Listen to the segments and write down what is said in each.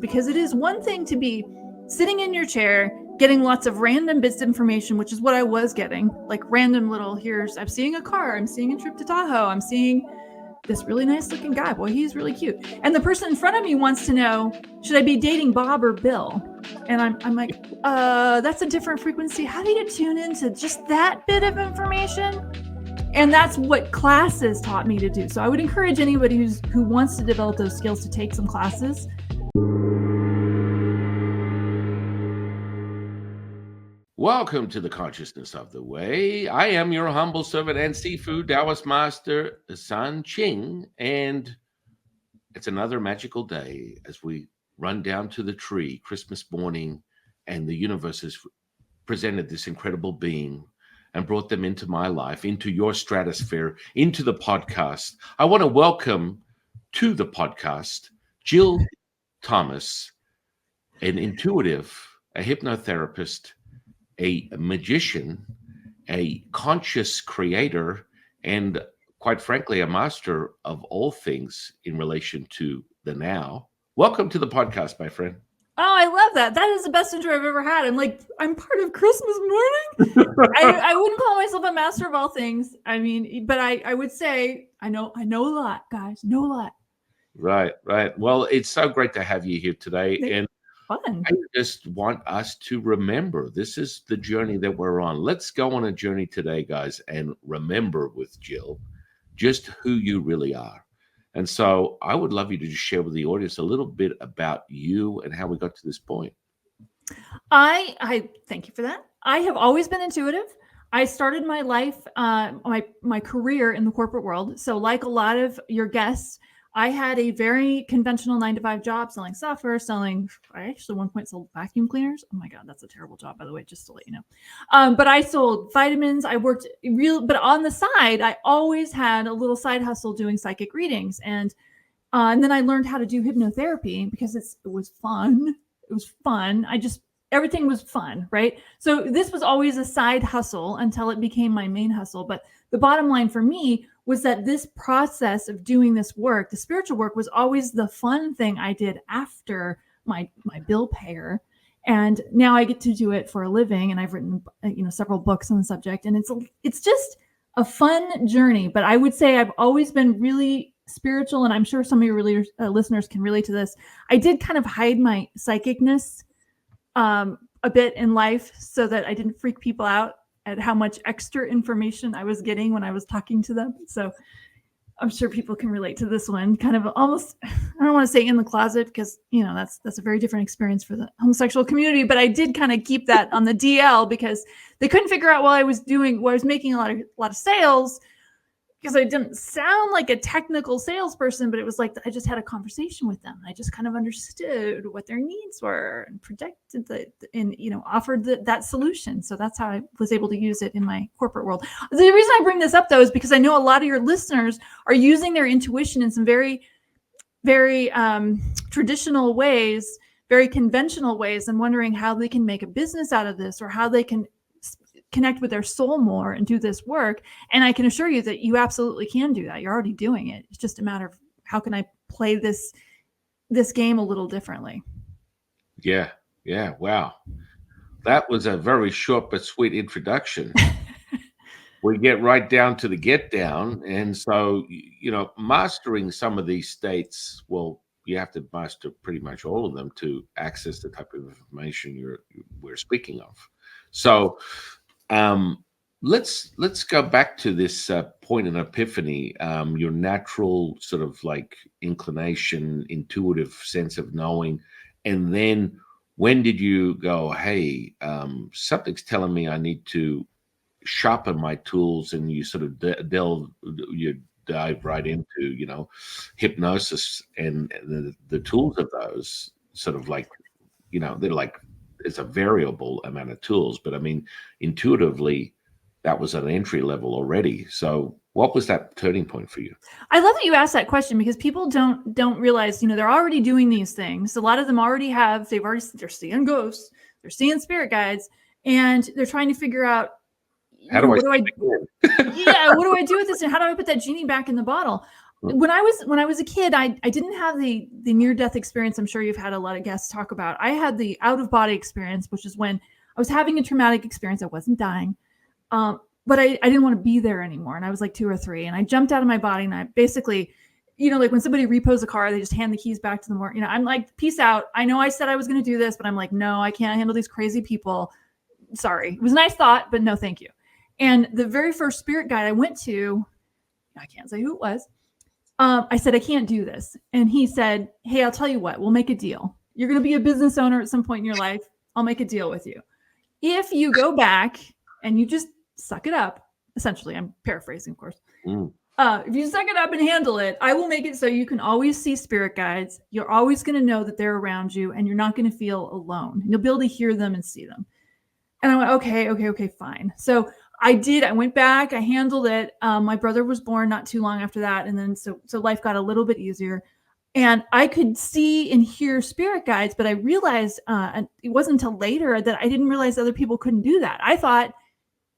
because it is one thing to be sitting in your chair getting lots of random bits of information, which is what I was getting, like random little, I'm seeing a car, I'm seeing a trip to Tahoe, I'm seeing this really nice looking guy, boy, he's really cute. And the person in front of me wants to know, should I be dating Bob or Bill? And I'm like, that's a different frequency. How do you tune into just that bit of information? And that's what classes taught me to do. So I would encourage anybody who wants to develop those skills to take some classes. Welcome to the Consciousness of the Way. I am your humble servant and seafood Taoist master, San Qing, and it's another magical day as we run down to the tree, Christmas morning, and the universe has presented this incredible being and brought them into my life, into your stratosphere, into the podcast. I want to welcome to the podcast Jill Thomas, an intuitive, a hypnotherapist, a magician, a conscious creator, and quite frankly, a master of all things in relation to the now. Welcome to the podcast, my friend. Oh, I love that. That is the best intro I've ever had. I'm part of Christmas morning. I wouldn't call myself a master of all things. I mean, but I would say I know a lot, guys. Know a lot. Right. Well, it's so great to have you here today. And fun. I just want us to remember this is the journey that we're on. Let's go on a journey today, guys, and remember with Jill just who you really are. And so I would love you to just share with the audience a little bit about you and how we got to this point. I thank you for that. I have always been intuitive. I started my life, my career in the corporate world. So like a lot of your guests, I had a very conventional 9-to-5 job selling software, I actually at one point sold vacuum cleaners. Oh my God, that's a terrible job, by the way, just to let you know. But I sold vitamins. I worked but on the side, I always had a little side hustle doing psychic readings. And then I learned how to do hypnotherapy because it was fun. It was fun. Everything was fun, right? So this was always a side hustle until it became my main hustle. But the bottom line for me was that this process of doing this work, the spiritual work, was always the fun thing I did after my bill payer. And now I get to do it for a living. And I've written, several books on the subject. And it's just a fun journey. But I would say I've always been really spiritual. And I'm sure some of your listeners can relate to this. I did kind of hide my psychicness a bit in life so that I didn't freak people out at how much extra information I was getting when I was talking to them. So I'm sure people can relate to this one. Kind of almost, I don't want to say in the closet because, that's a very different experience for the homosexual community. But I did kind of keep that on the DL because they couldn't figure out what I was making a lot of sales, because I didn't sound like a technical salesperson, but it was like I just had a conversation with them. I just kind of understood what their needs were and projected offered that solution. So that's how I was able to use it in my corporate world. The reason I bring this up, though, is because I know a lot of your listeners are using their intuition in some very, very traditional ways, very conventional ways, and wondering how they can make a business out of this or how they can connect with their soul more and do this work. And I can assure you that you absolutely can do that. You're already doing it. It's just a matter of how can I play this game a little differently. Yeah. Wow. That was a very short but sweet introduction. We get right down to the get down. And so, mastering some of these states, well, you have to master pretty much all of them to access the type of information we're speaking of. So, let's go back to this point in epiphany, your natural sort of like inclination, intuitive sense of knowing. And then when did you go, hey, something's telling me I need to sharpen my tools, and you sort of dive right into, hypnosis and the tools of those sort of like, they're like, it's a variable amount of tools, but I mean, intuitively, that was an entry level already. So what was that turning point for you? I love that you asked that question because people don't realize, they're already doing these things. A lot of them they're seeing ghosts, they're seeing spirit guides, and they're trying to figure out, what do I do I do with this? And how do I put that genie back in the bottle? when I was a kid, I didn't have the near death experience I'm sure you've had a lot of guests talk about. I had the out of body experience, which is when I was having a traumatic experience. I wasn't dying, but I didn't want to be there anymore. And I was like 2 or 3, and I jumped out of my body, and I basically, like when somebody repos a car, they just hand the keys back to them. Or, I'm like, peace out. I know I said I was going to do this, but I'm like, no, I can't handle these crazy people. Sorry. It was a nice thought, but no, thank you. And the very first spirit guide I went to, I can't say who it was. I said, I can't do this. And he said, hey, I'll tell you what, we'll make a deal. You're going to be a business owner at some point in your life. I'll make a deal with you. If you go back and you just suck it up, essentially, I'm paraphrasing, of course. If you suck it up and handle it, I will make it so you can always see spirit guides. You're always going to know that they're around you, and you're not going to feel alone. You'll be able to hear them and see them. And I went, okay, fine. So I did. I went back. I handled it. My brother was born not too long after that. And then so life got a little bit easier. And I could see and hear spirit guides, but I realized and it wasn't until later that I didn't realize other people couldn't do that. I thought,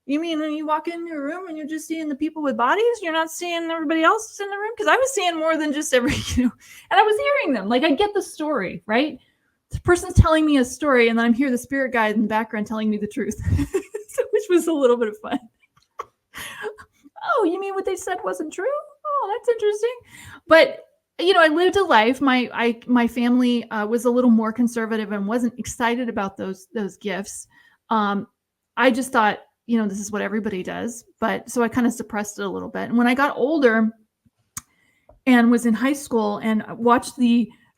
you mean when you walk in your room and you're just seeing the people with bodies? You're not seeing everybody else in the room? Because I was seeing more than just and I was hearing them. Like, I get the story, right? The person's telling me a story, and then I'm here, the spirit guide in the background telling me the truth, which was a little bit of fun. Oh, you mean what they said wasn't true? Oh, that's interesting. But I lived a life. My family was a little more conservative and wasn't excited about those gifts. I just thought, this is what everybody does. But so I kind of suppressed it a little bit. And when I got older and was in high school and watched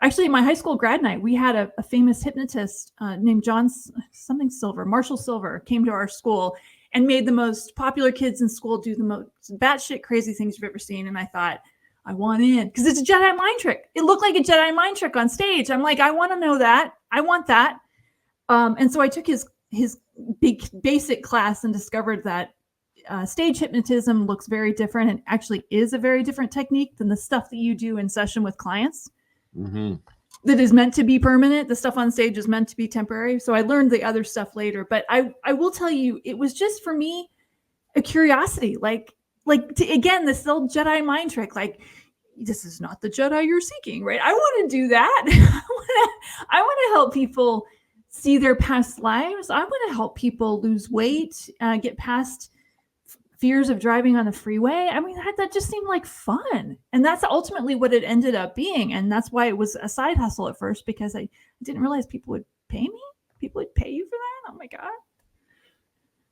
actually, my high school grad night, we had a famous hypnotist named John something Silver, Marshall Silver, came to our school and made the most popular kids in school do the most batshit crazy things you've ever seen. And I thought, I want in, because it's a Jedi mind trick. It looked like a Jedi mind trick on stage. I'm like, I want to know that. I want that. And so I took his big basic class and discovered that stage hypnotism looks very different and actually is a very different technique than the stuff that you do in session with clients. Mm-hmm. That is meant to be permanent. The stuff on stage is meant to be temporary. So I learned the other stuff later. But I will tell you, it was just for me a curiosity. Again, this old Jedi mind trick. Like, this is not the Jedi you're seeking, right? I want to do that. I want to help people see their past lives. I want to help people lose weight, get past fears of driving on the freeway. I mean, that just seemed like fun. And that's ultimately what it ended up being. And that's why it was a side hustle at first, because I didn't realize people would pay me. People would pay you for that. Oh my God.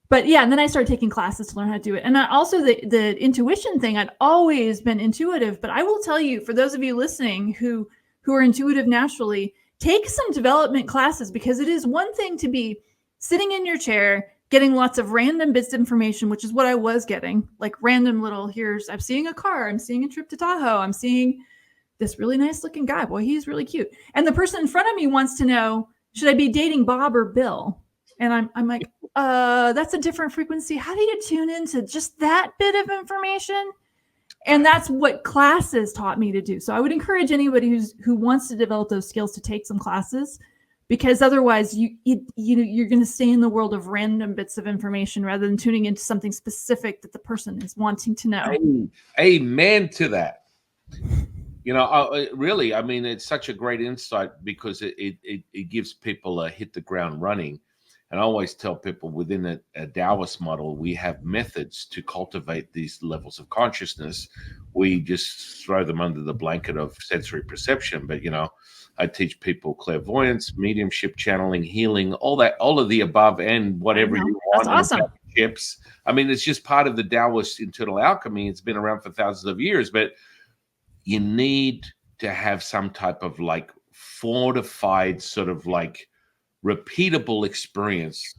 But yeah, and then I started taking classes to learn how to do it. And also the intuition thing, I'd always been intuitive, but I will tell you, for those of you listening who are intuitive naturally, take some development classes, because it is one thing to be sitting in your chair, getting lots of random bits of information, which is what I was getting, like random little, I'm seeing a car, I'm seeing a trip to Tahoe, I'm seeing this really nice looking guy. Boy, he's really cute. And the person in front of me wants to know, should I be dating Bob or Bill? And I'm like, that's a different frequency. How do you tune into just that bit of information? And that's what classes taught me to do. So I would encourage anybody who wants to develop those skills to take some classes, because otherwise you're going to stay in the world of random bits of information rather than tuning into something specific that the person is wanting to know. Amen to that. Really, I mean, it's such a great insight, because it gives people a hit the ground running. And I always tell people, within a Taoist model, we have methods to cultivate these levels of consciousness. We just throw them under the blanket of sensory perception. But, I teach people clairvoyance, mediumship, channeling, healing, all of the above, and whatever you want. That's awesome. Chips. I mean, it's just part of the Taoist internal alchemy. It's been around for thousands of years, but you need to have some type of fortified sort of repeatable experience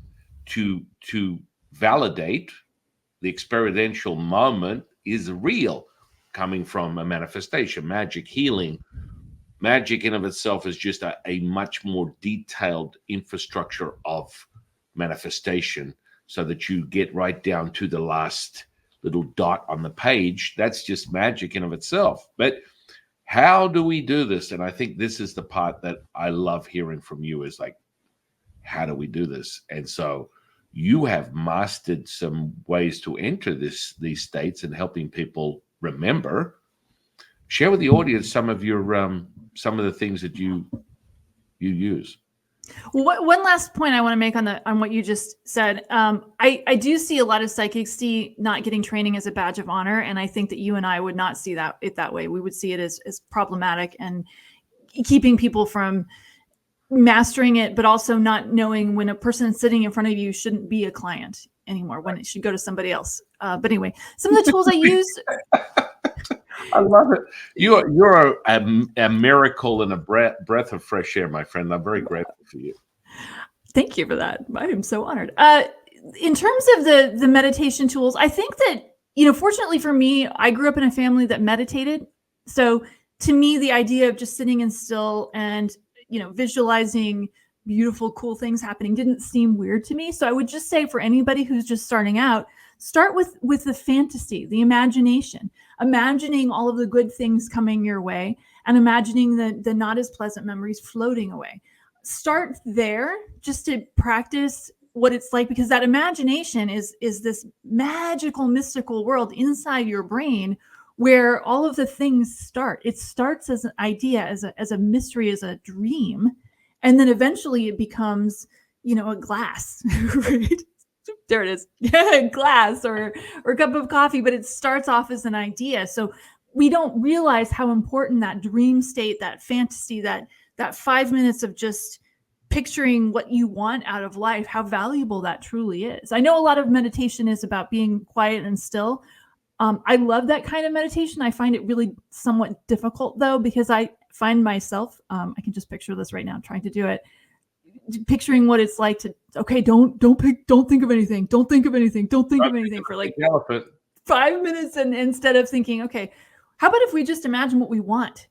to validate the experiential moment is real, coming from a manifestation. Magic, healing, magic in of itself is just a much more detailed infrastructure of manifestation, so that you get right down to the last little dot on the page. That's just magic in of itself. But how do we do this? And I think this is the part that I love hearing from you, is how do we do this? And so you have mastered some ways to enter these states and helping people remember. Share with the audience some of your some of the things that you use. One last point I want to make on what you just said. I do see a lot of psychics see not getting training as a badge of honor, and I think that you and I would not see it that way. We would see it as problematic and keeping people from mastering it, but also not knowing when a person sitting in front of you shouldn't be a client anymore, when it should go to somebody else. But anyway, some of the tools I use. I love it. You're a miracle and a breath of fresh air, my friend. I'm very grateful for you. Thank you for that. I am so honored. In terms of the meditation tools, I think that, fortunately for me, I grew up in a family that meditated. So to me, the idea of just sitting and still and, visualizing beautiful, cool things happening didn't seem weird to me. So I would just say for anybody who's just starting out, start with the fantasy, the imagination, imagining all of the good things coming your way and imagining the not as pleasant memories floating away. Start there just to practice what it's like, because that imagination is this magical, mystical world inside your brain where all of the things start. It starts as an idea, as a mystery, as a dream, and then eventually it becomes, a glass, right? There it is. Yeah, glass or a cup of coffee, but it starts off as an idea. So we don't realize how important that dream state, that fantasy, that 5 minutes of just picturing what you want out of life, how valuable that truly is. I know a lot of meditation is about being quiet and still. I love that kind of meditation. I find it really somewhat difficult though, because I find myself, I can just picture this right now, trying to do it, picturing what it's like to, okay, don't think of anything. Don't think of anything for like 5 minutes. And instead of thinking, okay, how about if we just imagine what we want?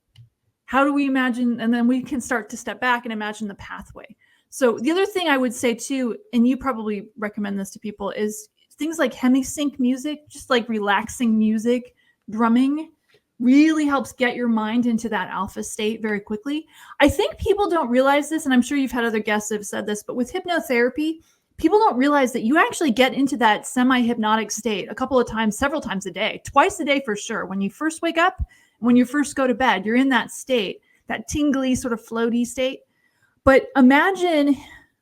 How do we imagine? And then we can start to step back and imagine the pathway. So the other thing I would say too, and you probably recommend this to people, is things like hemisync music, just like relaxing music, drumming, really helps get your mind into that alpha state very quickly. I think people don't realize this, and I'm sure you've had other guests that have said this, but with hypnotherapy, people don't realize that you actually get into that semi-hypnotic state a couple of times, several times a day, twice a day for sure. When you first wake up, when you first go to bed, you're in that state, that tingly sort of floaty state. But imagine,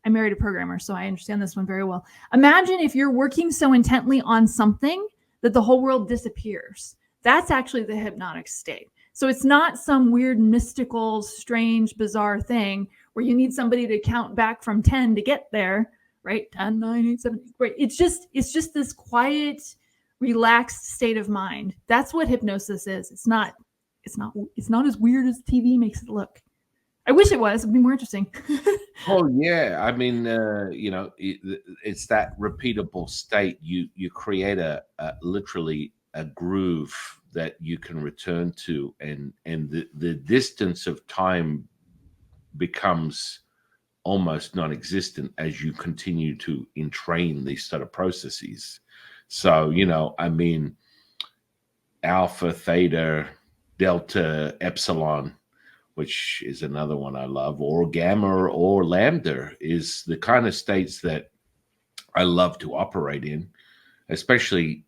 I married a programmer, so I understand this one very well. Imagine if you're working so intently on something that the whole world disappears. That's actually the hypnotic state. So it's not some weird, mystical, strange, bizarre thing where you need somebody to count back from 10 to get there, right? 10, 9, 8, 7, right? It's just this quiet, relaxed state of mind. That's what hypnosis is. It's not as weird as TV makes it look. I wish it was. It'd be more interesting. Oh yeah, I mean, it's that repeatable state. You create a literally a groove that you can return to, and the distance of time becomes almost non-existent as you continue to entrain these sort of processes. So I mean, alpha, theta, delta, epsilon, which is another one I love, or gamma or lambda, is the kind of states that I love to operate in, especially,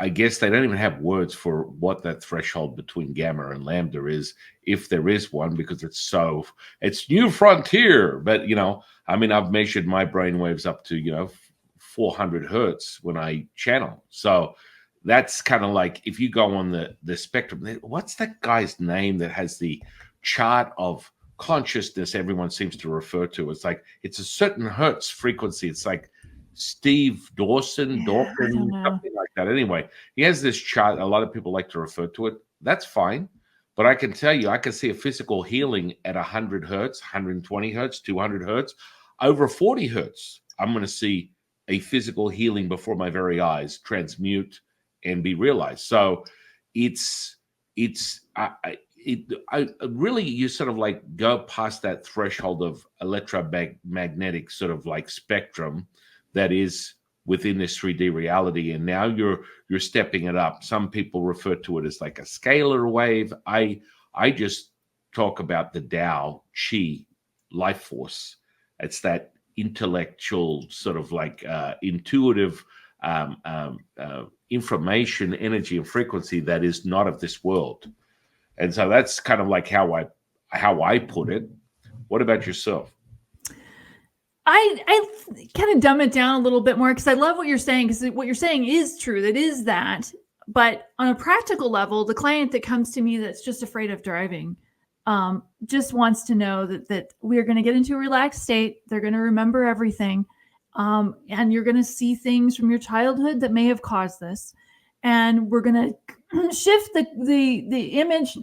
I guess they don't even have words for what that threshold between gamma and lambda is, if there is one, because it's new frontier. But, I mean, I've measured my brain waves up to, 400 hertz when I channel. So that's kind of like, if you go on the spectrum, what's that guy's name that has the chart of consciousness everyone seems to refer to? It's like, it's a certain hertz frequency. It's like Steve Dawson, something like that. Anyway, he has this chart. A lot of people like to refer to it. That's fine. But I can tell you, I can see a physical healing at 100 hertz, 120 hertz, 200 hertz. Over 40 hertz, I'm going to see a physical healing before my very eyes transmute and be realized. So I really, you sort of like go past that threshold of electromagnetic sort of like spectrum that is within this 3D reality, and now you're stepping it up. Some people refer to it as like a scalar wave. I just talk about the Tao Chi life force. It's that intellectual sort of like intuitive information, energy, and frequency that is not of this world. And so that's kind of like how I put it. What about yourself? I kind of dumb it down a little bit more because I love what you're saying, because what you're saying is true. That is that. But on a practical level, the client that comes to me that's just afraid of driving just wants to know that we are going to get into a relaxed state. They're going to remember everything. And you're going to see things from your childhood that may have caused this. And we're going to shift the image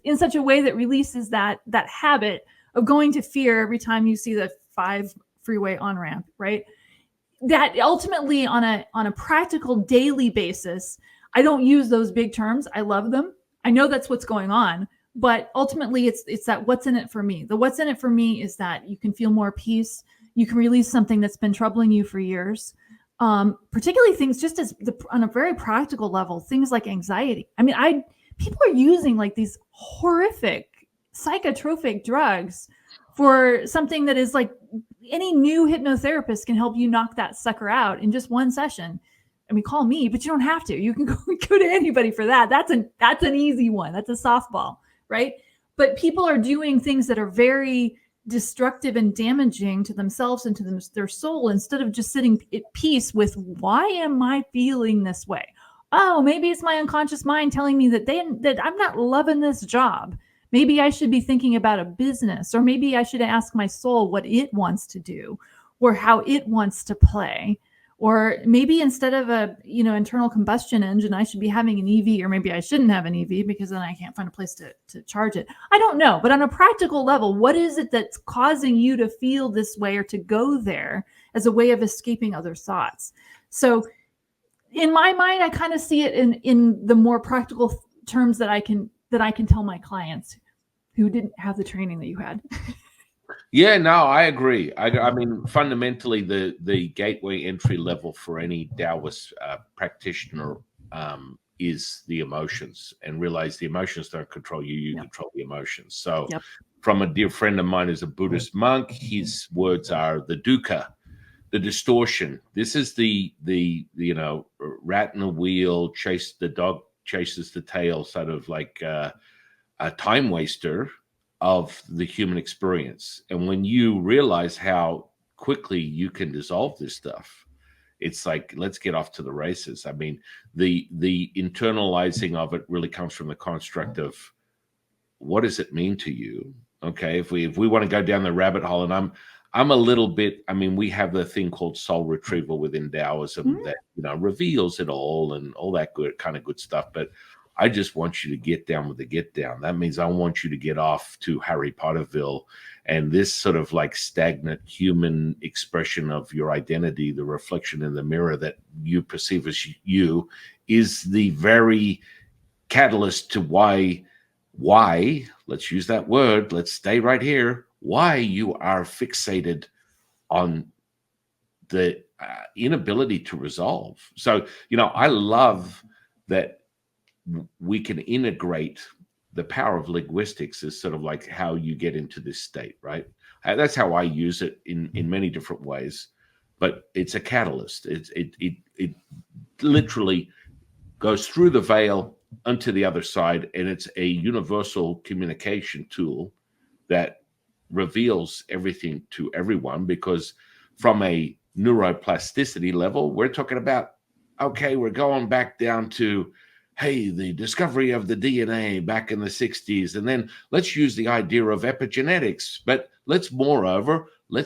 in such a way that releases that habit of going to fear every time you see the 5 freeway on ramp, right? That ultimately on a practical daily basis, I don't use those big terms. I love them. I know that's what's going on, but ultimately it's that what's in it for me. The what's in it for me is that you can feel more peace. You can release something that's been troubling you for years. Particularly things just on a very practical level, things like anxiety. I mean, people are using like these horrific psychotropic drugs for something that is like any new hypnotherapist can help you knock that sucker out in just one session. I mean, call me, but you don't have to. You can go to anybody for that. That's an easy one. That's a softball, right? But people are doing things that are very destructive and damaging to themselves and to their soul, instead of just sitting at peace with, why am I feeling this way? Oh, maybe it's my unconscious mind telling me that I'm not loving this job. Maybe I should be thinking about a business, or maybe I should ask my soul what it wants to do or how it wants to play. Or maybe instead of a internal combustion engine, I should be having an EV, or maybe I shouldn't have an EV because then I can't find a place to charge it. I don't know. But on a practical level, what is it that's causing you to feel this way or to go there as a way of escaping other thoughts? So in my mind, I kind of see it in the more practical terms that I can tell my clients who didn't have the training that you had. Yeah, no, I agree. I mean, fundamentally, the gateway entry level for any Taoist practitioner is the emotions, and realize the emotions don't control you; you control the emotions. So, from a dear friend of mine who's a Buddhist monk, his words are the dukkha, the distortion. This is the rat in the wheel, the dog chases the tail, sort of like a time waster of the human experience. And when you realize how quickly you can dissolve this stuff, it's like, let's get off to the races. I mean, the internalizing of it really comes from the construct of, what does it mean to you? Okay, if we want to go down the rabbit hole, and I'm a little bit, I mean, we have the thing called soul retrieval within Taoism that reveals it all and all that good kind of good stuff. But I just want you to get down with the get down. That means I want you to get off to Harry Potterville, and this sort of like stagnant human expression of your identity, the reflection in the mirror that you perceive as you, is the very catalyst to why, let's use that word, let's stay right here, why you are fixated on the inability to resolve. So, I love that we can integrate the power of linguistics as sort of like how you get into this state, right? That's how I use it in many different ways, but it's a catalyst. It literally goes through the veil onto the other side, and it's a universal communication tool that reveals everything to everyone, because from a neuroplasticity level, we're talking about, okay, we're going back down to, hey, the discovery of the DNA back in the 60s. And then let's use the idea of epigenetics. But let's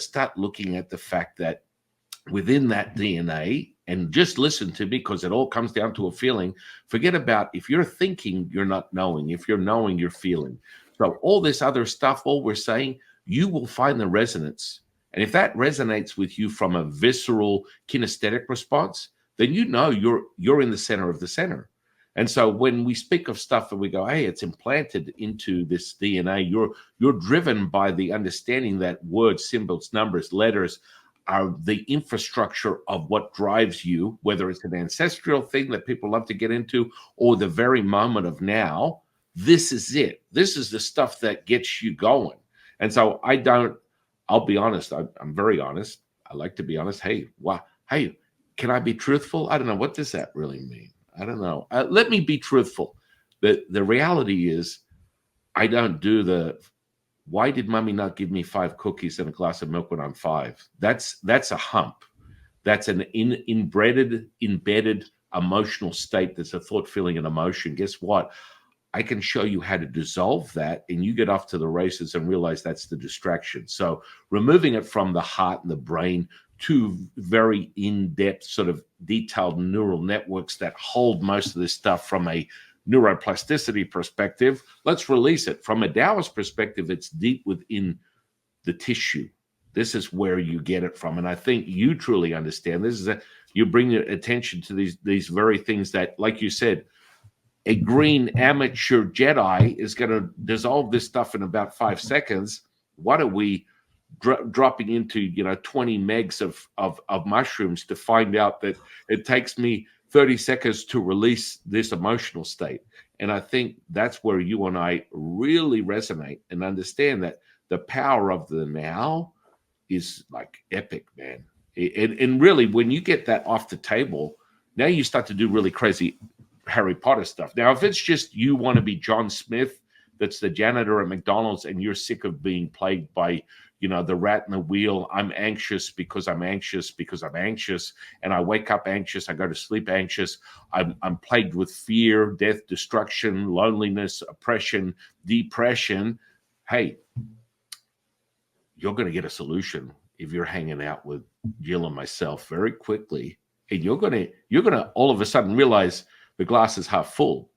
start looking at the fact that within that DNA, and just listen to me, because it all comes down to a feeling. Forget about if you're thinking, you're not knowing. If you're knowing, you're feeling. So all this other stuff, all we're saying, you will find the resonance. And if that resonates with you from a visceral kinesthetic response, then you're in the center of the center. And so when we speak of stuff and we go, hey, it's implanted into this DNA, you're driven by the understanding that words, symbols, numbers, letters are the infrastructure of what drives you, whether it's an ancestral thing that people love to get into or the very moment of now. This is it. This is the stuff that gets you going. And so I'll be honest. I'm very honest. I like to be honest. Hey, hey, can I be truthful? I don't know. What does that really mean? I don't know. Let me be truthful. The reality is, I don't do the, why did mommy not give me 5 cookies and a glass of milk when I'm 5? That's a hump. That's an embedded emotional state. That's a thought, feeling, and emotion. Guess what? I can show you how to dissolve that, and you get off to the races and realize that's the distraction. So removing it from the heart and the brain to very in-depth, sort of detailed neural networks that hold most of this stuff from a neuroplasticity perspective. Let's release it. From a Taoist perspective, it's deep within the tissue. This is where you get it from. And I think you truly understand. This is you bring your attention to these very things that, like you said, a green amateur Jedi is going to dissolve this stuff in about 5 seconds. What are we dropping into, 20 megs of mushrooms to find out that it takes me 30 seconds to release this emotional state? And I think that's where you and I really resonate and understand that the power of the now is like epic, man. And really, when you get that off the table, now you start to do really crazy Harry Potter stuff. Now, if it's just you want to be John Smith, that's the janitor at McDonald's, and you're sick of being plagued by, the rat in the wheel. I'm anxious because I'm anxious because I'm anxious, and I wake up anxious. I go to sleep anxious. I'm plagued with fear, death, destruction, loneliness, oppression, depression. Hey, you're going to get a solution if you're hanging out with Jill and myself very quickly, and you're going to all of a sudden realize the glass is half full.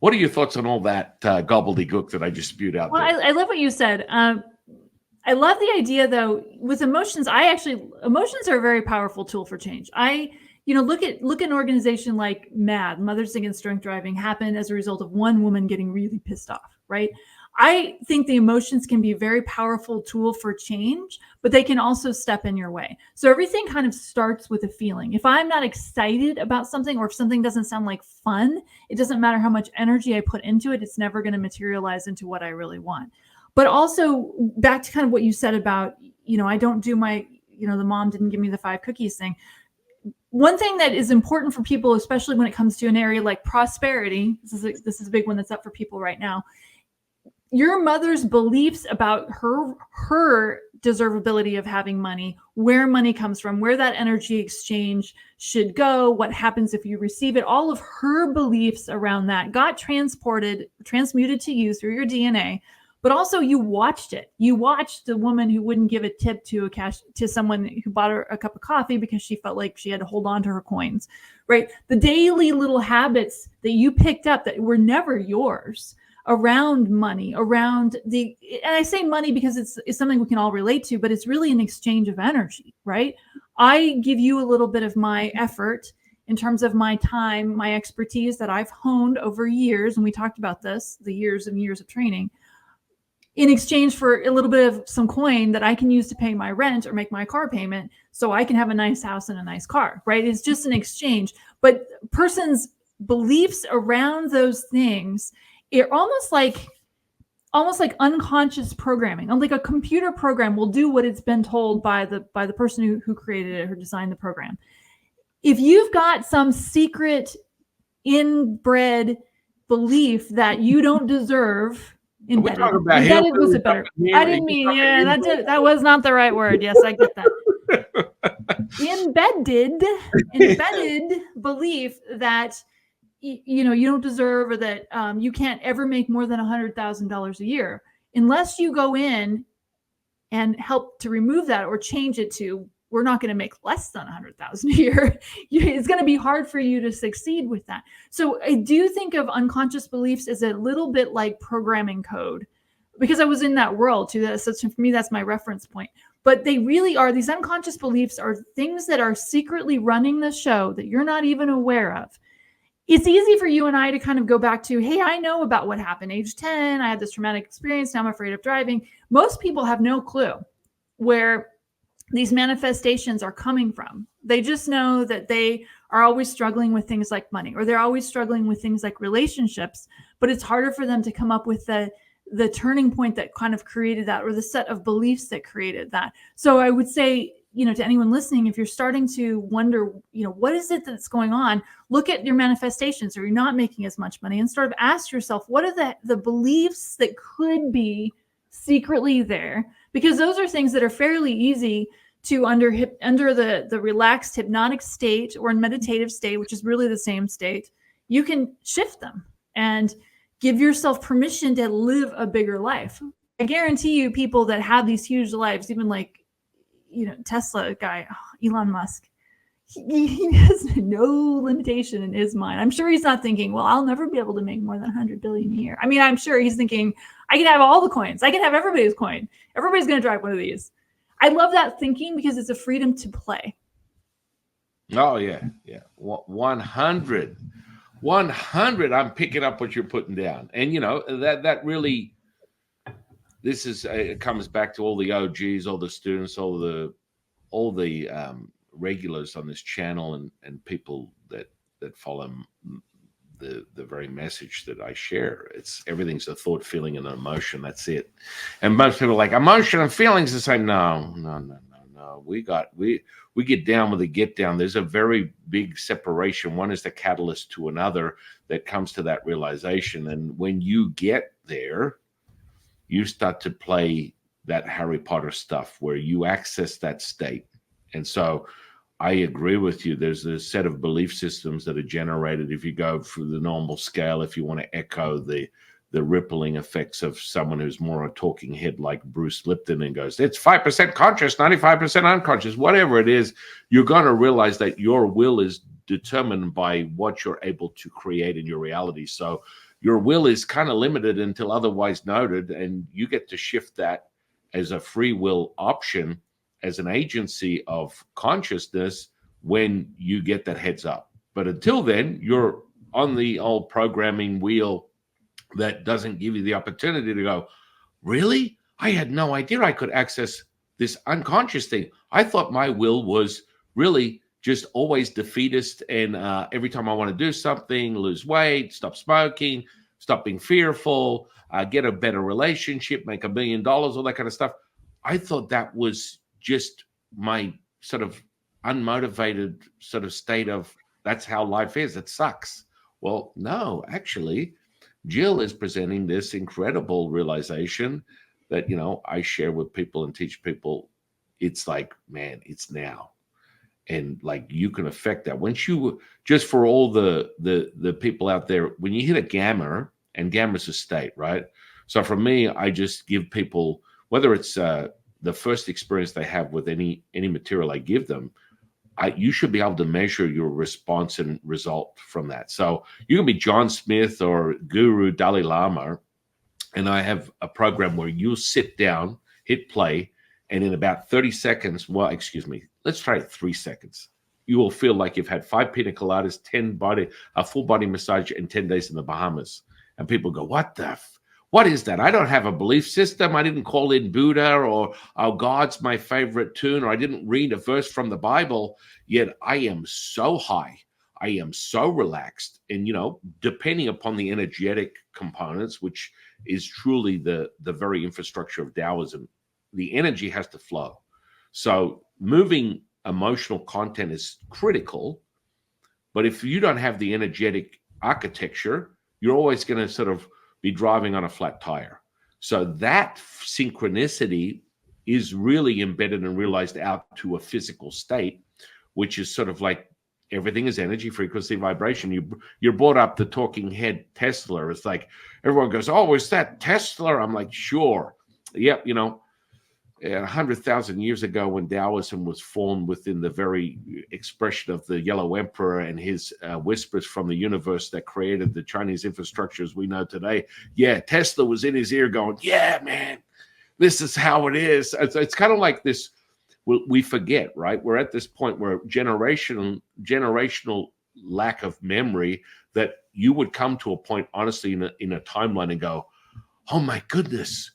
What are your thoughts on all that gobbledygook that I just spewed out there? I love what you said. I love the idea, though, with emotions. Emotions are a very powerful tool for change. Look at an organization like MAD, Mothers Against Drunk Driving, happened as a result of one woman getting really pissed off, right? I think the emotions can be a very powerful tool for change, but they can also step in your way. So everything kind of starts with a feeling. If I'm not excited about something, or if something doesn't sound like fun, it doesn't matter how much energy I put into it, it's never going to materialize into what I really want. But also back to kind of what you said about, I don't do my, the mom didn't give me the 5 cookies thing. One thing that is important for people, especially when it comes to an area like prosperity, this is a big one that's up for people right now. Your mother's beliefs about her deservability of having money, where money comes from, where that energy exchange should go, what happens if you receive it, all of her beliefs around that got transmuted to you through your DNA. But also you watched it. You watched the woman who wouldn't give a tip to someone who bought her a cup of coffee because she felt like she had to hold on to her coins, right? The daily little habits that you picked up that were never yours around money, and I say money because it's something we can all relate to, but it's really an exchange of energy, right? I give you a little bit of my effort in terms of my time, my expertise that I've honed over years, and we talked about this, the years and years of training, in exchange for a little bit of some coin that I can use to pay my rent or make my car payment so I can have a nice house and a nice car, right? It's just an exchange. But person's beliefs around those things, it almost like unconscious programming. Like a computer program will do what it's been told by the person who created it, who designed the program. If you've got some secret inbred belief that you don't deserve, embedded was a better. I didn't mean, that was not the right word. Yes, I get that. Embedded belief that you don't deserve, or that you can't ever make more than $100,000 a year, unless you go in and help to remove that or change it to, we're not going to make less than $100,000 a year. It's going to be hard for you to succeed with that. So I do think of unconscious beliefs as a little bit like programming code, because I was in that world too. So for me, that's my reference point. But they really are, these unconscious beliefs are things that are secretly running the show that you're not even aware of. It's easy for you and I to kind of go back to, hey, I know about what happened age 10. I had this traumatic experience. Now I'm afraid of driving. Most people have no clue where these manifestations are coming from. They just know that they are always struggling with things like money, or they're always struggling with things like relationships, but it's harder for them to come up with the turning point that kind of created that, or the set of beliefs that created that. So I would say to anyone listening, if you're starting to wonder, what is it that's going on, look at your manifestations, or you're not making as much money, and sort of ask yourself, what are the beliefs that could be secretly there? Because those are things that are fairly easy to under the relaxed hypnotic state or in meditative state, which is really the same state. You can shift them and give yourself permission to live a bigger life. I guarantee you, people that have these huge lives, even like, Tesla guy, Elon Musk, he has no limitation in his mind. I'm sure he's not thinking, well, I'll never be able to make more than 100 billion a year. I mean, I'm sure he's thinking, I can have all the coins. I can have everybody's coin. Everybody's going to drive one of these. I love that thinking because it's a freedom to play. Oh, yeah. 100. I'm picking up what you're putting down. And, that really, this is, it comes back to all the OGs, all the students, all the regulars on this channel and people that follow the very message that I share. It's everything's a thought, feeling, and an emotion. That's it. And most people are like, emotion and feelings. It's like, no. We get down with the get down. There's a very big separation. One is the catalyst to another that comes to that realization. And when you get there, you start to play that Harry Potter stuff where you access that state. And so I agree with you. There's a set of belief systems that are generated if you go through the normal scale, if you want to echo the rippling effects of someone who's more a talking head like Bruce Lipton and goes, it's 5% conscious, 95% unconscious, whatever it is, you're going to realize that your will is determined by what you're able to create in your reality. So your will is kind of limited until otherwise noted, and you get to shift that as a free will option, as an agency of consciousness when you get that heads up. But until then, you're on the old programming wheel that doesn't give you the opportunity to go, really? I had no idea I could access this unconscious thing. I thought my will was really just always defeatist, and every time I want to do something, lose weight, stop smoking, stop being fearful, get a better relationship, make $1 million, all that kind of stuff. I thought that was just my sort of unmotivated sort of state of, that's how life is. It sucks. Well, no, actually, Jill is presenting this incredible realization that, I share with people and teach people. It's like, man, it's now. And like, you can affect that. Once you, just for all the people out there, when you hit a gamma, and gamma's a state, right? So for me, I just give people, whether it's the first experience they have with any material I give them, you should be able to measure your response and result from that. So you can be John Smith or Guru Dalai Lama, and I have a program where you'll sit down, hit play, and in about 30 seconds, let's try it 3 seconds. You will feel like you've had 5 pina coladas, a full body massage, and 10 days in the Bahamas. And people go, what is that? I don't have a belief system. I didn't call in Buddha, or God's my favorite tune, or I didn't read a verse from the Bible, yet I am so high. I am so relaxed. And, depending upon the energetic components, which is truly the very infrastructure of Taoism, the energy has to flow. So moving emotional content is critical. But if you don't have the energetic architecture, you're always going to sort of be driving on a flat tire. So that synchronicity is really embedded and realized out to a physical state, which is sort of like everything is energy, frequency, vibration. You brought up the talking head Tesla. It's like everyone goes, oh, is that Tesla? I'm like, sure. Yep, 100,000 years ago, when Taoism was formed within the very expression of the Yellow Emperor and his whispers from the universe that created the Chinese infrastructures we know today. Yeah, Tesla was in his ear going, yeah, man, this is how it is. It's kind of like this. We forget, right? We're at this point where generational lack of memory, that you would come to a point, honestly, in a timeline and go, oh my goodness,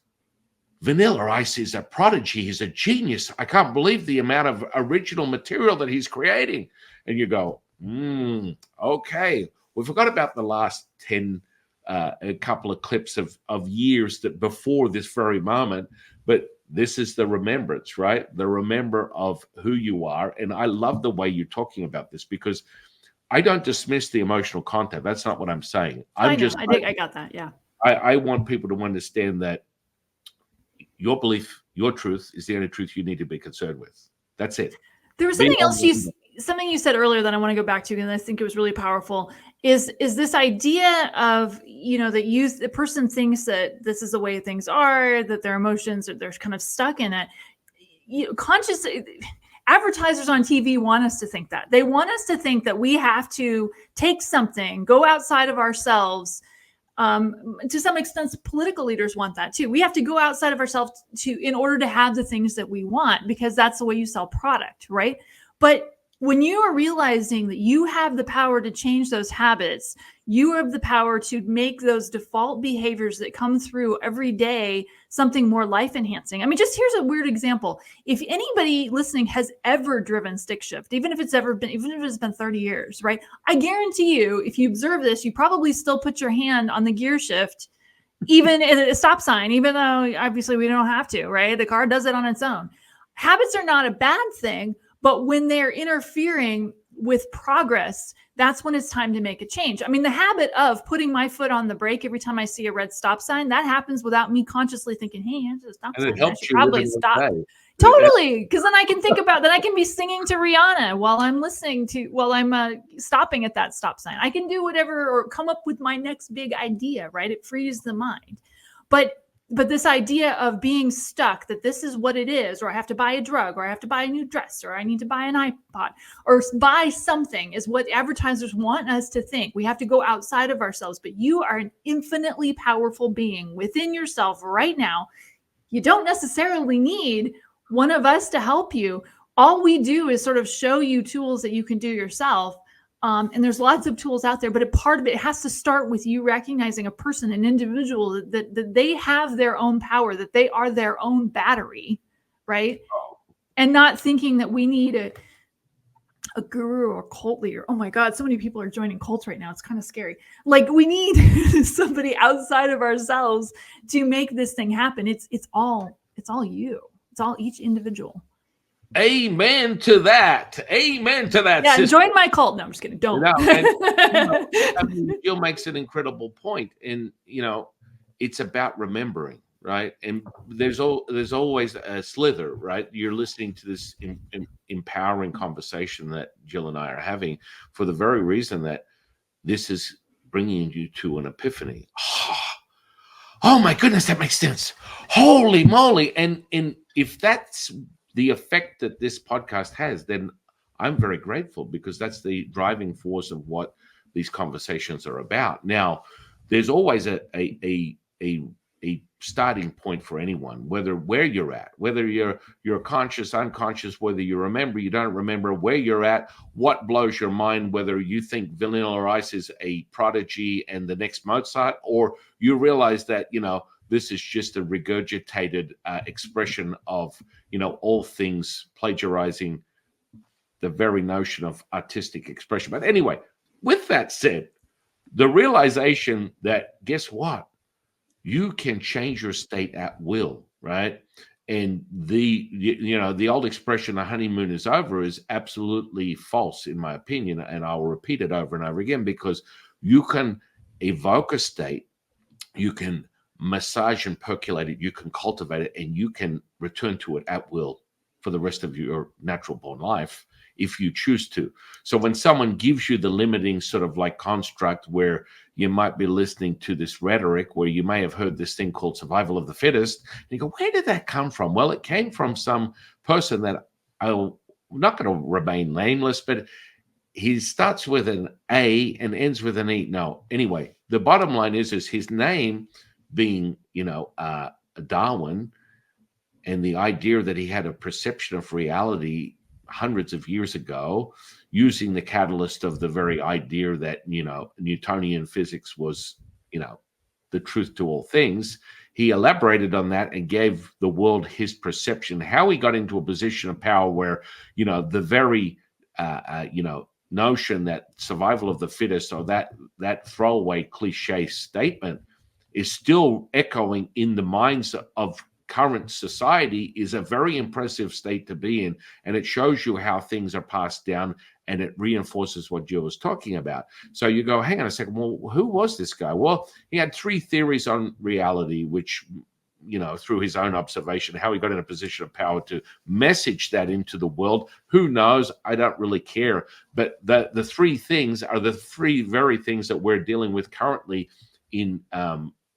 Vanilla Ice is a prodigy. He's a genius. I can't believe the amount of original material that he's creating. And you go, okay. We forgot about the last 10, a couple of clips of years that before this very moment. But This is the remembrance, right? The remember of who you are. And I love the way you're talking about this, because I don't dismiss the emotional content. That's not what I'm saying. I know. I got that. Yeah. I want people to understand that your belief, your truth is the only truth you need to be concerned with. That's it. There was something you said earlier that I want to go back to, and I think it was really powerful. Is this idea of, that the person thinks that this is the way things are, that their emotions they're kind of stuck in it. Conscious advertisers on TV want us to think that. They want us to think that we have to take something, go outside of ourselves. To some extent, political leaders want that too. We have to go outside of ourselves in order to have the things that we want, because that's the way you sell product, right? But when you are realizing that you have the power to change those habits, you have the power to make those default behaviors that come through every day something more life enhancing. I mean, just here's a weird example. If anybody listening has ever driven stick shift, even if it's been 30 years, right? I guarantee you, if you observe this, you probably still put your hand on the gear shift, even at a stop sign, even though obviously we don't have to, right? The car does it on its own. Habits are not a bad thing, but when they're interfering with progress, that's when it's time to make a change. I mean, the habit of putting my foot on the brake every time I see a red stop sign, that happens without me consciously thinking, hey, it's a stop sign. I should probably stop. Totally. Because then I can think about that. I can be singing to Rihanna while I'm stopping at that stop sign. I can do whatever, or come up with my next big idea, right? It frees the mind. But this idea of being stuck, that this is what it is, or I have to buy a drug, or I have to buy a new dress, or I need to buy an iPod, or buy something, is what advertisers want us to think. We have to go outside of ourselves, but you are an infinitely powerful being within yourself right now. You don't necessarily need one of us to help you. All we do is sort of show you tools that you can do yourself. And there's lots of tools out there, but a part of it has to start with you recognizing a person, an individual, that they have their own power, that they are their own battery, right? And not thinking that we need a guru or cult leader. Oh my God, so many people are joining cults right now. It's kind of scary. Like, we need somebody outside of ourselves to make this thing happen. It's all you. It's all each individual. Amen to that. Amen to that. Yeah, join my cult. No, I'm just kidding. Don't. No, I mean, Jill makes an incredible point, and it's about remembering, right? And there's always a slither, right? You're listening to this empowering conversation that Jill and I are having for the very reason that this is bringing you to an epiphany. Oh my goodness, that makes sense. Holy moly! And if that's the effect that this podcast has, then I'm very grateful, because that's the driving force of what these conversations are about. Now, there's always a starting point for anyone, where you're at, whether you're conscious, unconscious, whether you remember, you don't remember, where you're at, what blows your mind, whether you think Vanilla Ice is a prodigy and the next Mozart, or you realize that, this is just a regurgitated expression of, all things plagiarizing the very notion of artistic expression. But anyway, with that said, the realization that, guess what? You can change your state at will, right? And the old expression, the honeymoon is over, is absolutely false, in my opinion. And I'll repeat it over and over again, because you can evoke a state, you can massage and percolate it, you can cultivate it, and you can return to it at will for the rest of your natural born life if you choose to. So when someone gives you the limiting sort of like construct, where you might be listening to this rhetoric, where you may have heard this thing called survival of the fittest, and you go, where did that come from? Well, it came from some person that I'm not going to remain nameless, but he starts with an A and ends with an E. No, anyway, the bottom line is his name being, Darwin, and the idea that he had a perception of reality hundreds of years ago, using the catalyst of the very idea that, Newtonian physics was, the truth to all things. He elaborated on that and gave the world his perception, how he got into a position of power where, the very, notion that survival of the fittest, or that throwaway cliche statement, is still echoing in the minds of current society is a very impressive state to be in. And it shows you how things are passed down, and it reinforces what Jill was talking about. So you go, hang on a second, well, who was this guy? Well, he had 3 theories on reality, which, through his own observation, how he got in a position of power to message that into the world. Who knows? I don't really care. But the 3 things are the 3 very things that we're dealing with currently in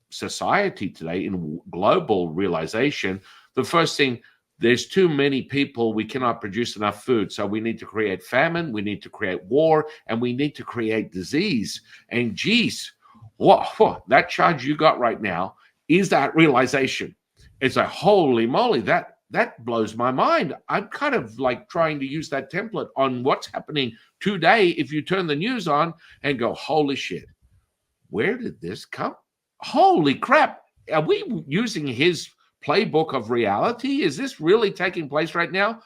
society today, in global realization. The first thing, there's too many people, we cannot produce enough food, so we need to create famine, we need to create war, and we need to create disease. And geez, that charge you got right now is that realization. It's like, holy moly, that blows my mind. I'm kind of like trying to use that template on what's happening today. If you turn the news on and go, holy shit, where did this come? Holy crap. Are we using his playbook of reality? Is this really taking place right now?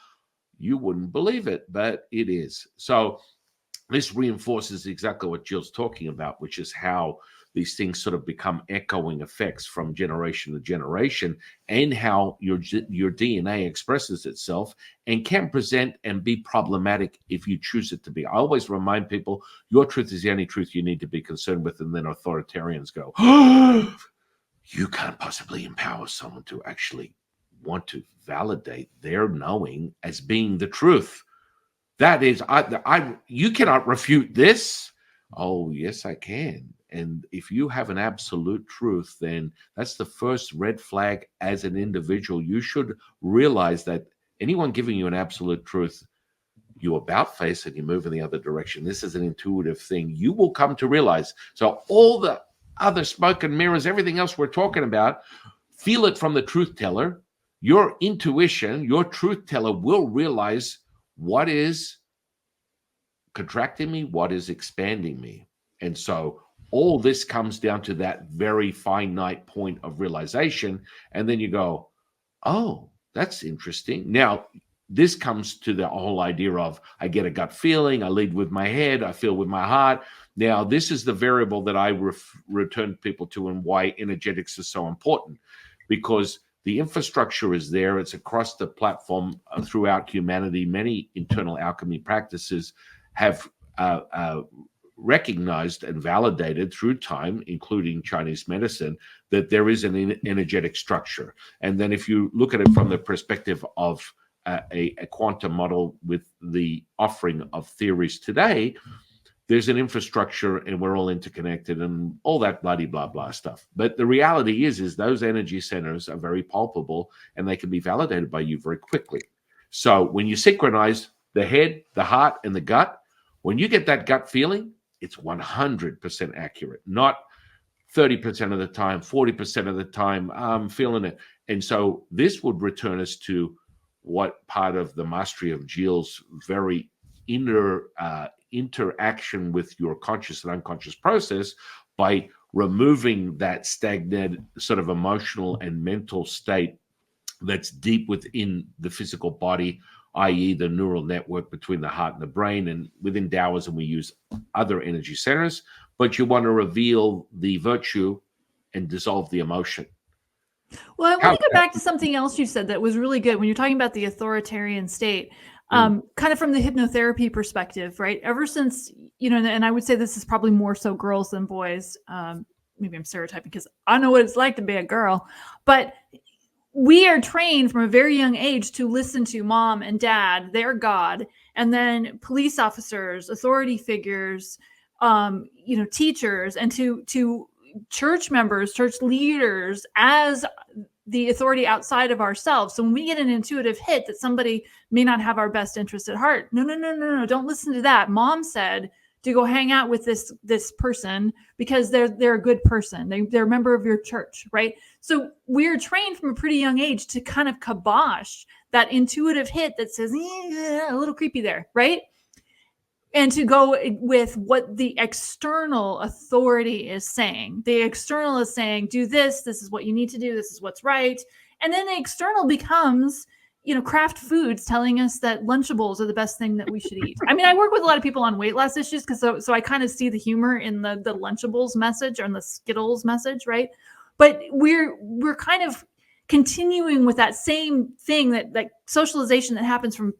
You wouldn't believe it, but it is. So this reinforces exactly what Jill's talking about, which is how these things sort of become echoing effects from generation to generation, and how your DNA expresses itself and can present and be problematic if you choose it to be. I always remind people, your truth is the only truth you need to be concerned with. And then authoritarians go, oh, you can't possibly empower someone to actually want to validate their knowing as being the truth. That is, you cannot refute this. Oh, yes, I can. And if you have an absolute truth, then that's the first red flag as an individual. You should realize that anyone giving you an absolute truth, you about face and you move in the other direction. This is an intuitive thing. You will come to realize. So all the other smoke and mirrors, everything else we're talking about, feel it from the truth teller. Your intuition, your truth teller will realize what is contracting me, what is expanding me. And so all this comes down to that very finite point of realization. And then you go, oh, that's interesting. Now, this comes to the whole idea of I get a gut feeling, I lead with my head, I feel with my heart. Now, this is the variable that I return people to, and why energetics is so important, because the infrastructure is there. It's across the platform throughout humanity. Many internal alchemy practices have recognized and validated through time, including Chinese medicine, that there is an energetic structure. And then if you look at it from the perspective of a quantum model with the offering of theories today, there's an infrastructure and we're all interconnected and all that bloody blah blah stuff. But the reality is those energy centers are very palpable and they can be validated by you very quickly. So when you synchronize the head, the heart, and the gut, when you get that gut feeling, it's 100% accurate, not 30% of the time, 40% of the time, I'm feeling it. And so this would return us to what part of the mastery of Jill's very inner interaction with your conscious and unconscious process, by removing that stagnant sort of emotional and mental state that's deep within the physical body, i.e. the neural network between the heart and the brain. And within Taoism, we use other energy centers, but you want to reveal the virtue and dissolve the emotion. Well, I want to go back to something else you said that was really good when you're talking about the authoritarian state, kind of from the hypnotherapy perspective, right? Ever since, and I would say this is probably more so girls than boys. Maybe I'm stereotyping because I know what it's like to be a girl, but we are trained from a very young age to listen to mom and dad, their God, and then police officers, authority figures, teachers, and to church members, church leaders as the authority outside of ourselves. So when we get an intuitive hit that somebody may not have our best interest at heart, no, don't listen to that. Mom said to go hang out with this person because they're a good person. They're a member of your church, right? So we're trained from a pretty young age to kind of kibosh that intuitive hit that says, a little creepy there, right? And to go with what the external authority is saying. The external is saying, do this is what you need to do, this is what's right. And then the external becomes, Kraft Foods telling us that Lunchables are the best thing that we should eat. I mean, I work with a lot of people on weight loss issues because so I kind of see the humor in the Lunchables message or in the Skittles message, right? But we're kind of continuing with that same thing, that like socialization that happens from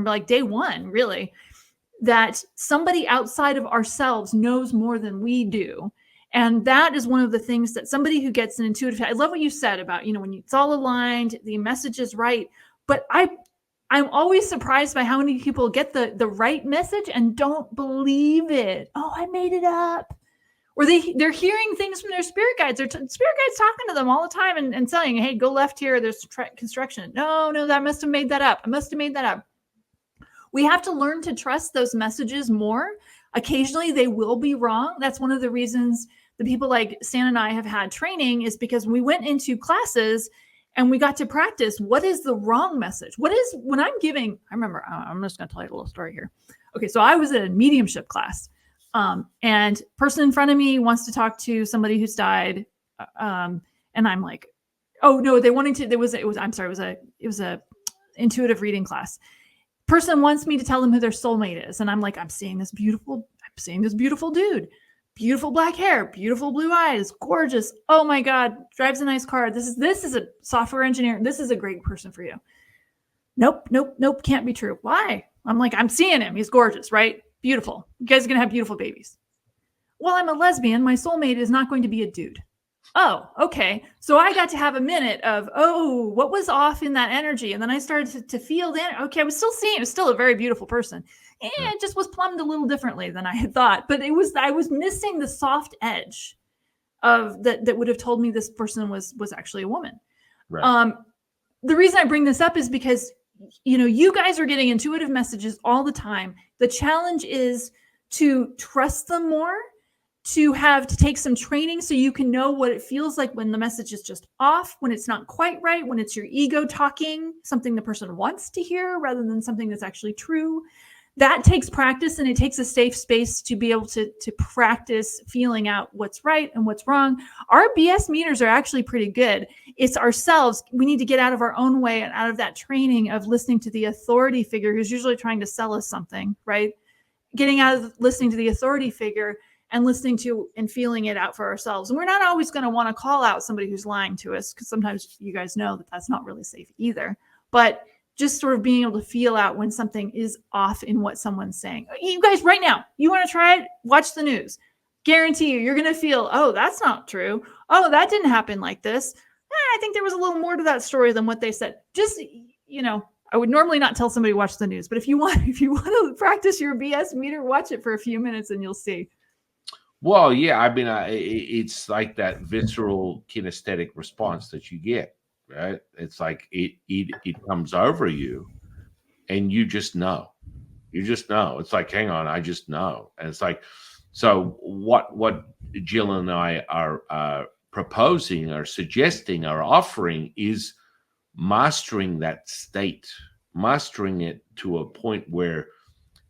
like day one, really, that somebody outside of ourselves knows more than we do. And that is one of the things that somebody who gets an intuitive, I love what you said about, when it's all aligned, the message is right. But I'm always surprised by how many people get the right message and don't believe it. Oh, I made it up. Or they're hearing things from their spirit guides. Spirit guides talking to them all the time and saying, hey, go left here. There's construction. No, that must have made that up. I must have made that up. We have to learn to trust those messages more. Occasionally they will be wrong. That's one of the reasons the people like Stan and I have had training, is because we went into classes and we got to practice what is the wrong message. What is, when I'm giving, I remember, I'm just going to tell you a little story here. Okay, so I was at a mediumship class, and person in front of me wants to talk to somebody who's died, and I'm like, oh no, they wanted to. It was a intuitive reading class. Person wants me to tell them who their soulmate is, and I'm like, I'm seeing this beautiful dude, beautiful black hair, beautiful blue eyes, gorgeous. Oh my God, drives a nice car. This is a software engineer. This is a great person for you. Nope, can't be true. Why? I'm like, I'm seeing him. He's gorgeous, right? Beautiful. You guys are gonna have beautiful babies. Well, I'm a lesbian. My soulmate is not going to be a dude. Oh, okay. So I got to have a minute of, what was off in that energy? And then I started to feel that, okay, I was still seeing, it was still a very beautiful person. And it just was plumbed a little differently than I had thought. But I was missing the soft edge of that would have told me this person was actually a woman. Right. The reason I bring this up is because, you guys are getting intuitive messages all the time. The challenge is to trust them more, to take some training so you can know what it feels like when the message is just off, when it's not quite right, when it's your ego talking, something the person wants to hear rather than something that's actually true. That takes practice, and it takes a safe space to be able to practice feeling out what's right and what's wrong. Our BS meters are actually pretty good. It's ourselves. We need to get out of our own way and out of that training of listening to the authority figure who's usually trying to sell us something, right? Getting out of listening to the authority figure and listening to and feeling it out for ourselves. And we're not always going to want to call out somebody who's lying to us, because sometimes you guys know that that's not really safe either. But just sort of being able to feel out when something is off in what someone's saying. You guys, right now, you want to try it? Watch the news. Guarantee you're going to feel, oh, that's not true. Oh, that didn't happen like this. I think there was a little more to that story than what they said. Just, I would normally not tell somebody to watch the news, but if you want to practice your BS meter, watch it for a few minutes and you'll see. Well, yeah, I mean, it's like that visceral kinesthetic response that you get, right? It's like it comes over you, and you just know. You just know. It's like, hang on, I just know. And it's like, so what Jill and I are proposing or suggesting or offering is mastering that state, mastering it to a point where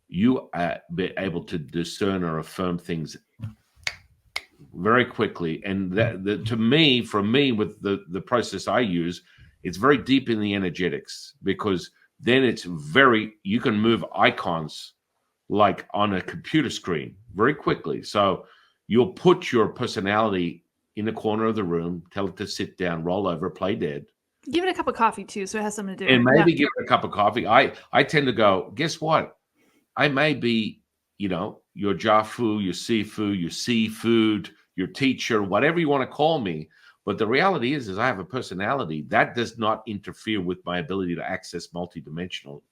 you be able to discern or affirm things very quickly. And that to me, from me, with the process I use, it's very deep in the energetics, because then it's you can move icons like on a computer screen very quickly. So you'll put your personality in the corner of the room, tell it to sit down, roll over, play dead. Give it a cup of coffee too, so it has something to do. And maybe give it a cup of coffee. I tend to go, guess what? I may be, your Jafu, your Sifu, your seafood, your teacher, whatever you want to call me. But the reality is I have a personality that does not interfere with my ability to access multidimensional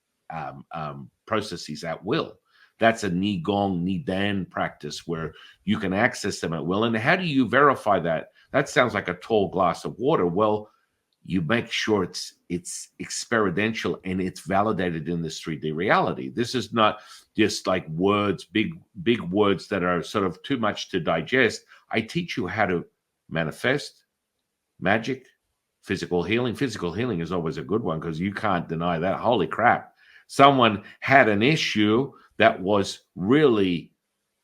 processes at will. That's a Ni Gong, Ni Dan practice where you can access them at will. And how do you verify that? That sounds like a tall glass of water. Well, you make sure it's experiential and it's validated in this 3D reality. This is not just like words, big words that are sort of too much to digest. I teach you how to manifest magic, physical healing. Physical healing is always a good one because you can't deny that. Holy crap. Someone had an issue that was really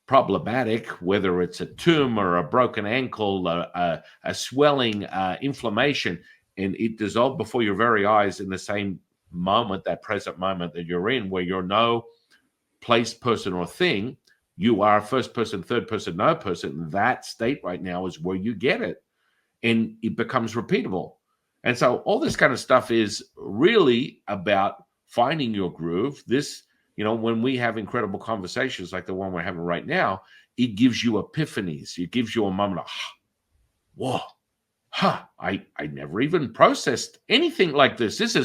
problematic, whether it's a tumor, a broken ankle, a swelling, inflammation, and it dissolved before your very eyes in the same moment, that present moment that you're in, where you're no place, person, or thing. You are first person, third person, no person. That state right now is where you get it. And it becomes repeatable. And so all this kind of stuff is really about finding your groove. This, when we have incredible conversations like the one we're having right now, it gives you epiphanies. It gives you a moment of, whoa, I never even processed anything like this. This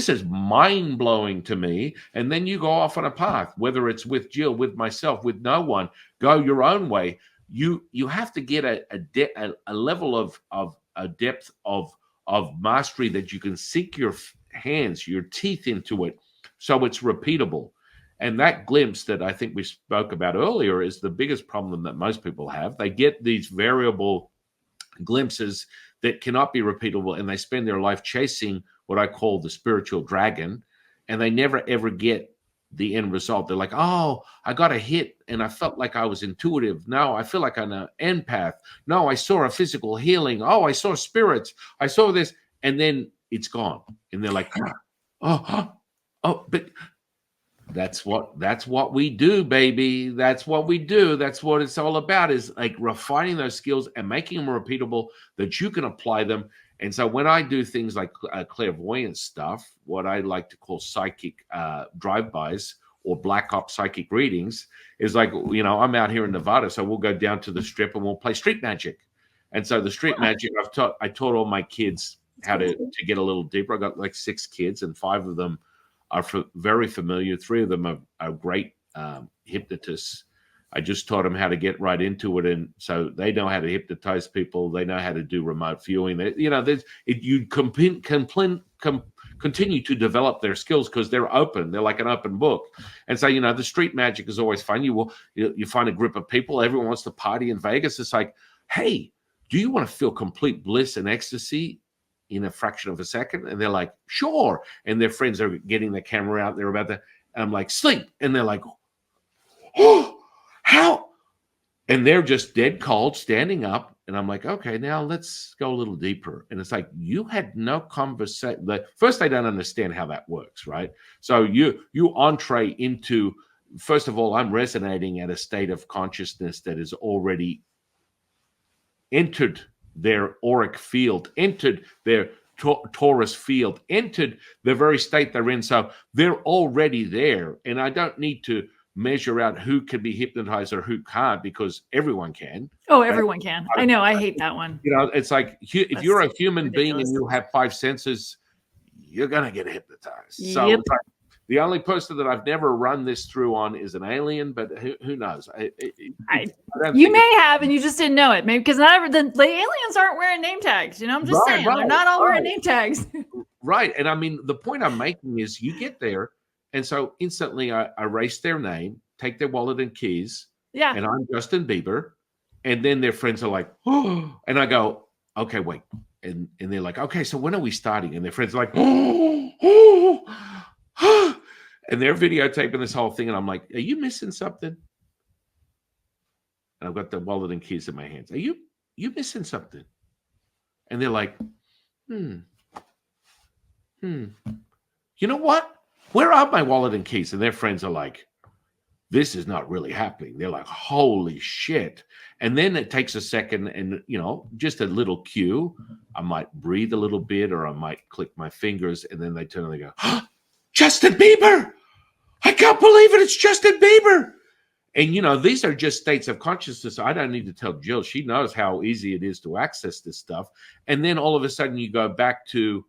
is mind-blowing to me. And then you go off on a path, whether it's with Jill, with myself, with no one, go your own way. You have to get a level of a depth of mastery that you can sink your hands, your teeth into it, so it's repeatable. And that glimpse that I think we spoke about earlier is the biggest problem that most people have. They get these variable glimpses that cannot be repeatable, and they spend their life chasing what I call the spiritual dragon, and they never ever get the end result. They're like, oh, I got a hit and I felt like I was intuitive. No, I feel like I'm an empath. No, I saw a physical healing. Oh, I saw spirits. I saw this. And then it's gone. And they're like, but that's what we do, baby. That's what we do. That's what it's all about, is like refining those skills and making them repeatable that you can apply them. And so when I do things like clairvoyant stuff, what I like to call psychic drive-bys or black ops psychic readings, is like, I'm out here in Nevada, so we'll go down to the strip and we'll play street magic. And so the street magic, I taught all my kids how to get a little deeper. I got like 6 kids, and 5 of them are very familiar. 3 of them are great hypnotists. I just taught them how to get right into it, and so they know how to hypnotize people. They know how to do remote viewing. You continue to develop their skills because they're open. They're like an open book. And so, the street magic is always fun. You find a group of people. Everyone wants to party in Vegas. It's like, hey, do you want to feel complete bliss and ecstasy in a fraction of a second? And they're like, sure. And their friends are getting the camera out. They're about to, and I'm like, sleep. And they're like, oh, how? And they're just dead cold, standing up. And I'm like, okay, now let's go a little deeper. And it's like, you had no conversation. First, they don't understand how that works, right? So you entree into, first of all, I'm resonating at a state of consciousness that is already entered their auric field, entered their torus field, entered the very state they're in. So they're already there. And I don't need to measure out who can be hypnotized or who can't, because everyone can. Oh, everyone can. I know. I hate that one. It's like, if you're a human being and you have 5 senses, you're going to get hypnotized. Yep. So it's like, the only person that I've never run this through on is an alien, but who knows? You may have, and you just didn't know it. Maybe because not the aliens aren't wearing name tags. I'm just saying, they're not all wearing name tags. Right. And I mean, the point I'm making is you get there, and so instantly I erase their name, take their wallet and keys, and I'm Justin Bieber. And then their friends are like, oh, and I go, okay, wait. And they're like, okay, so when are we starting? And their friends are like, oh, and they're videotaping this whole thing. And I'm like, are you missing something? And I've got the wallet and keys in my hands. Are you missing something? And they're like, You know what? Where are my wallet and keys? And their friends are like, this is not really happening. They're like, holy shit. And then it takes a second and, just a little cue. I might breathe a little bit, or I might click my fingers, and then they turn and they go, Justin Bieber! I can't believe it. It's Justin Bieber. And, these are just states of consciousness. I don't need to tell Jill. She knows how easy it is to access this stuff. And then all of a sudden you go back to,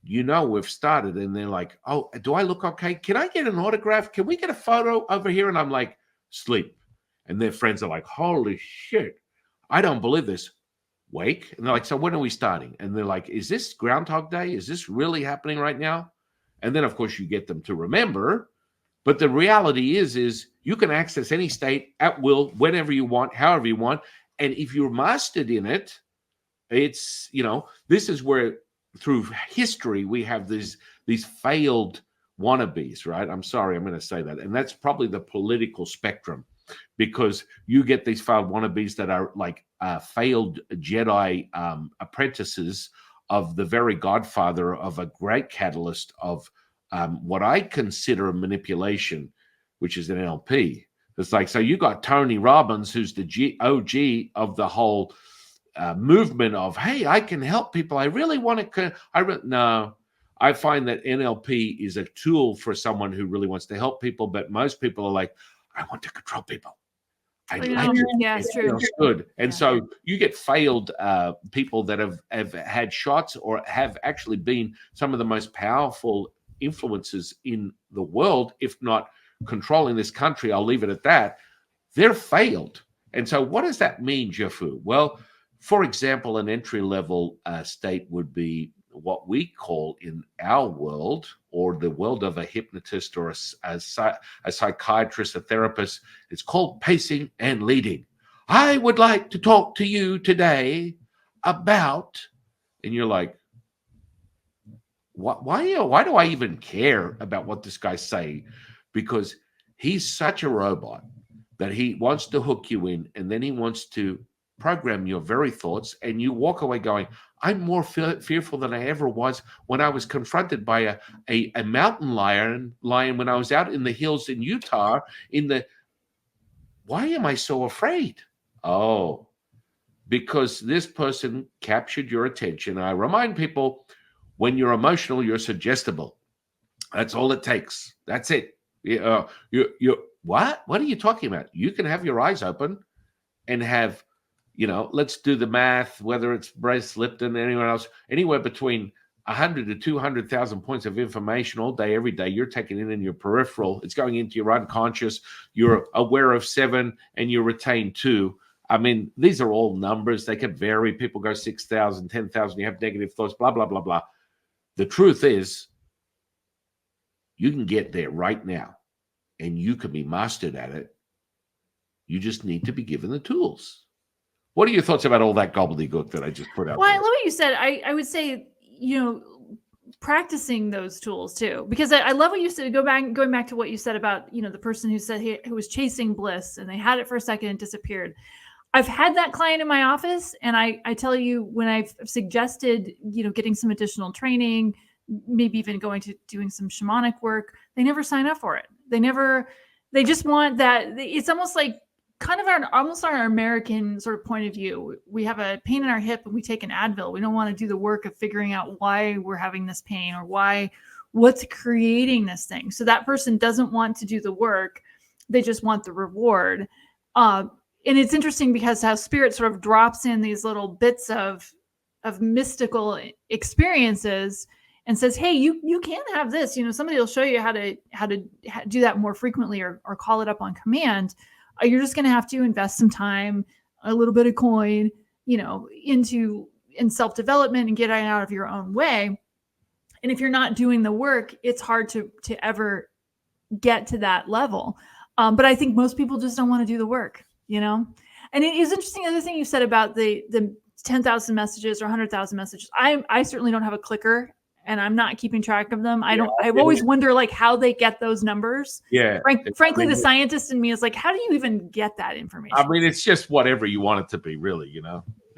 we've started. And they're like, oh, do I look okay? Can I get an autograph? Can we get a photo over here? And I'm like, sleep. And their friends are like, holy shit. I don't believe this. Wake. And they're like, so when are we starting? And they're like, is this Groundhog Day? Is this really happening right now? And then, of course, you get them to remember. But the reality is you can access any state at will, whenever you want, however you want. And if you're mastered in it, it's, this is where through history we have these failed wannabes, right? I'm sorry, I'm going to say that. And that's probably the political spectrum, because you get these failed wannabes that are like failed Jedi apprentices of the very godfather of a great catalyst of what I consider a manipulation, which is an NLP. It's like, so you got Tony Robbins, who's the OG of the whole movement of, hey, I can help people. I really want to. No, I find that NLP is a tool for someone who really wants to help people. But most people are like, I want to control people. I like it. Yeah, it's true. Feels good. And so you get failed people that have had shots or have actually been some of the most powerful influences in the world, if not controlling this country. I'll leave it at that. They're failed. And so what does that mean, Jefu? Well, for example, an entry-level state would be what we call in our world, or the world of a hypnotist or a psychiatrist, a therapist, it's called pacing and leading. I would like to talk to you today about, and you're like, why do I even care about what this guy's saying? Because he's such a robot that he wants to hook you in, and then he wants to program your very thoughts, and you walk away going, I'm more fearful than I ever was when I was confronted by a mountain lion when I was out in the hills in Utah. Why am I so afraid? Oh, because this person captured your attention. I remind people, when you're emotional, you're suggestible. That's all it takes. That's it. What are you talking about? You can have your eyes open and have, let's do the math, whether it's Bryce Lipton, anyone else, anywhere between 100 to 200,000 points of information all day, every day. You're taking it in your peripheral. It's going into your unconscious. You're aware of 7 and you retain 2. I mean, these are all numbers. They can vary. People go 6,000, 10,000. You have negative thoughts, blah, blah, blah, blah. The truth is, you can get there right now and you can be mastered at it. You just need to be given the tools. What are your thoughts about all that gobbledygook that I just put out? Well, I love what you said. I would say, practicing those tools too, because I love what you said. Going back to what you said about, the person who said who was chasing bliss and they had it for a second and disappeared. I've had that client in my office, and I tell you, when I've suggested, getting some additional training, maybe even going to doing some shamanic work, they never sign up for it. They just want that. It's almost like kind of our American sort of point of view. We have a pain in our hip and we take an Advil. We don't want to do the work of figuring out why we're having this pain or what's creating this thing. So that person doesn't want to do the work. They just want the reward. And it's interesting because how spirit sort of drops in these little bits of mystical experiences and says, hey, you can have this. Somebody will show you how to do that more frequently or call it up on command. You're just going to have to invest some time, a little bit of coin, in self-development and getting out of your own way. And if you're not doing the work, it's hard to ever get to that level. But I think most people just don't want to do the work, And it is interesting. The other thing you said about the 10,000 messages or 100,000 messages. I certainly don't have a clicker, and I'm not keeping track of them. I've always wondered how they get those numbers. Yeah. Frankly, the scientist in me is like, how do you even get that information? I mean, it's just whatever you want it to be, really,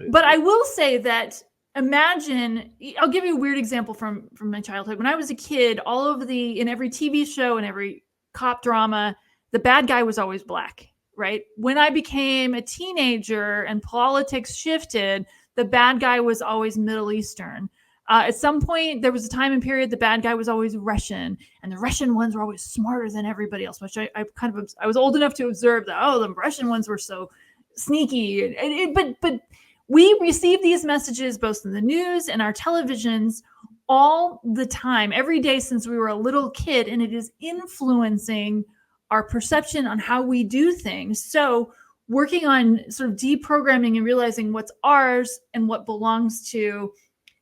But I will say that, imagine, I'll give you a weird example from my childhood. When I was a kid, in every TV show and every cop drama, the bad guy was always black, right? When I became a teenager and politics shifted, the bad guy was always Middle Eastern. At some point, there was a time and period, the bad guy was always Russian, and the Russian ones were always smarter than everybody else, which I was old enough to observe that, the Russian ones were so sneaky. But we receive these messages both in the news and our televisions all the time, every day since we were a little kid, and it is influencing our perception on how we do things. So working on sort of deprogramming and realizing what's ours and what belongs to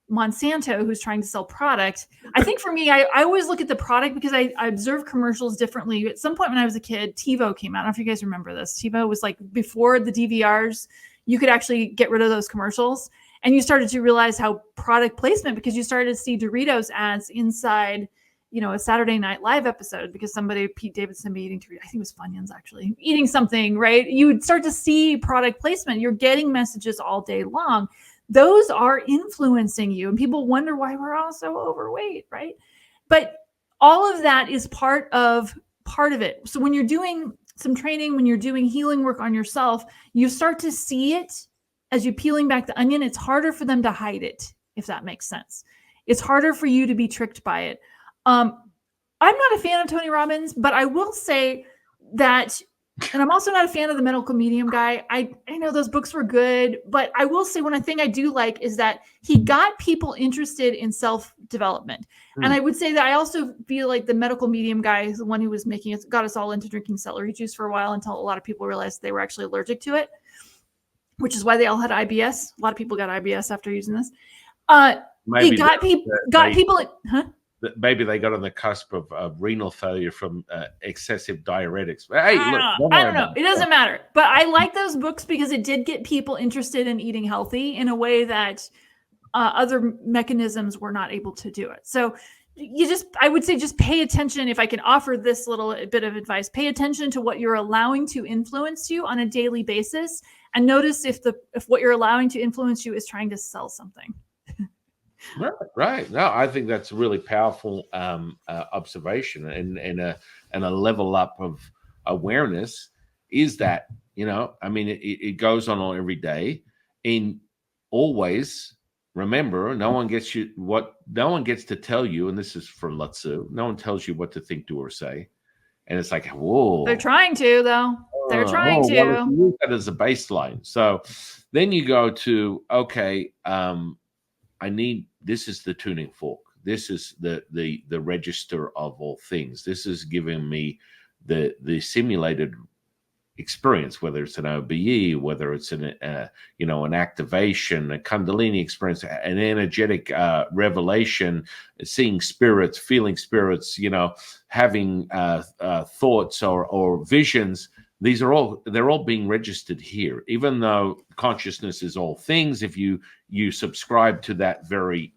Monsanto, who's trying to sell product. I think for me, I always look at the product because I observe commercials differently. At some point when I was a kid, TiVo came out. I don't know if you guys remember this. TiVo was like before the DVRs, you could actually get rid of those commercials. And you started to realize how product placement, because you started to see Doritos ads inside, a Saturday Night Live episode because Pete Davidson be eating Doritos. I think it was Funyuns actually, eating something, right? You would start to see product placement. You're getting messages all day long. Those are influencing you, and people wonder why we're all so overweight, right? But all of that is part of it. So when you're doing some training, when you're doing healing work on yourself, you start to see it as you peeling back the onion, it's harder for them to hide it, if that makes sense. It's harder for you to be tricked by it. I'm not a fan of Tony Robbins, but I will say that, and I'm also not a fan of the medical medium guy. I know those books were good, but I will say one thing I do like is that he got people interested in self-development. And I would say that I also feel like the medical medium guy is the one who was making it, got us all into drinking celery juice for a while until a lot of people realized they were actually allergic to it, which is why they all had IBS. A lot of people got IBS after using this. He got people, huh? Maybe they got on the cusp of renal failure from excessive diuretics. Hey, look, I don't know. It doesn't matter. But I like those books because it did get people interested in eating healthy in a way that other mechanisms were not able to do it. So I would say just pay attention. If I can offer this little bit of advice, pay attention to what you're allowing to influence you on a daily basis, and notice if what you're allowing to influence you is trying to sell something. Right. No, I think that's a really powerful observation, and a level up of awareness is that, I mean, it goes on every day, and always remember, no one gets to tell you, and this is from Lao Tzu, no one tells you what to think, do, or say. And it's like, whoa. They're trying to, though. They're trying to. Well, use that as a baseline. So then you go to, okay, this is the tuning fork. This is the register of all things. This is giving me the simulated experience, whether it's an OBE, whether it's an activation, a Kundalini experience, an energetic revelation, seeing spirits, feeling spirits, having thoughts or visions. They're all being registered here, even though consciousness is all things. If you subscribe to that very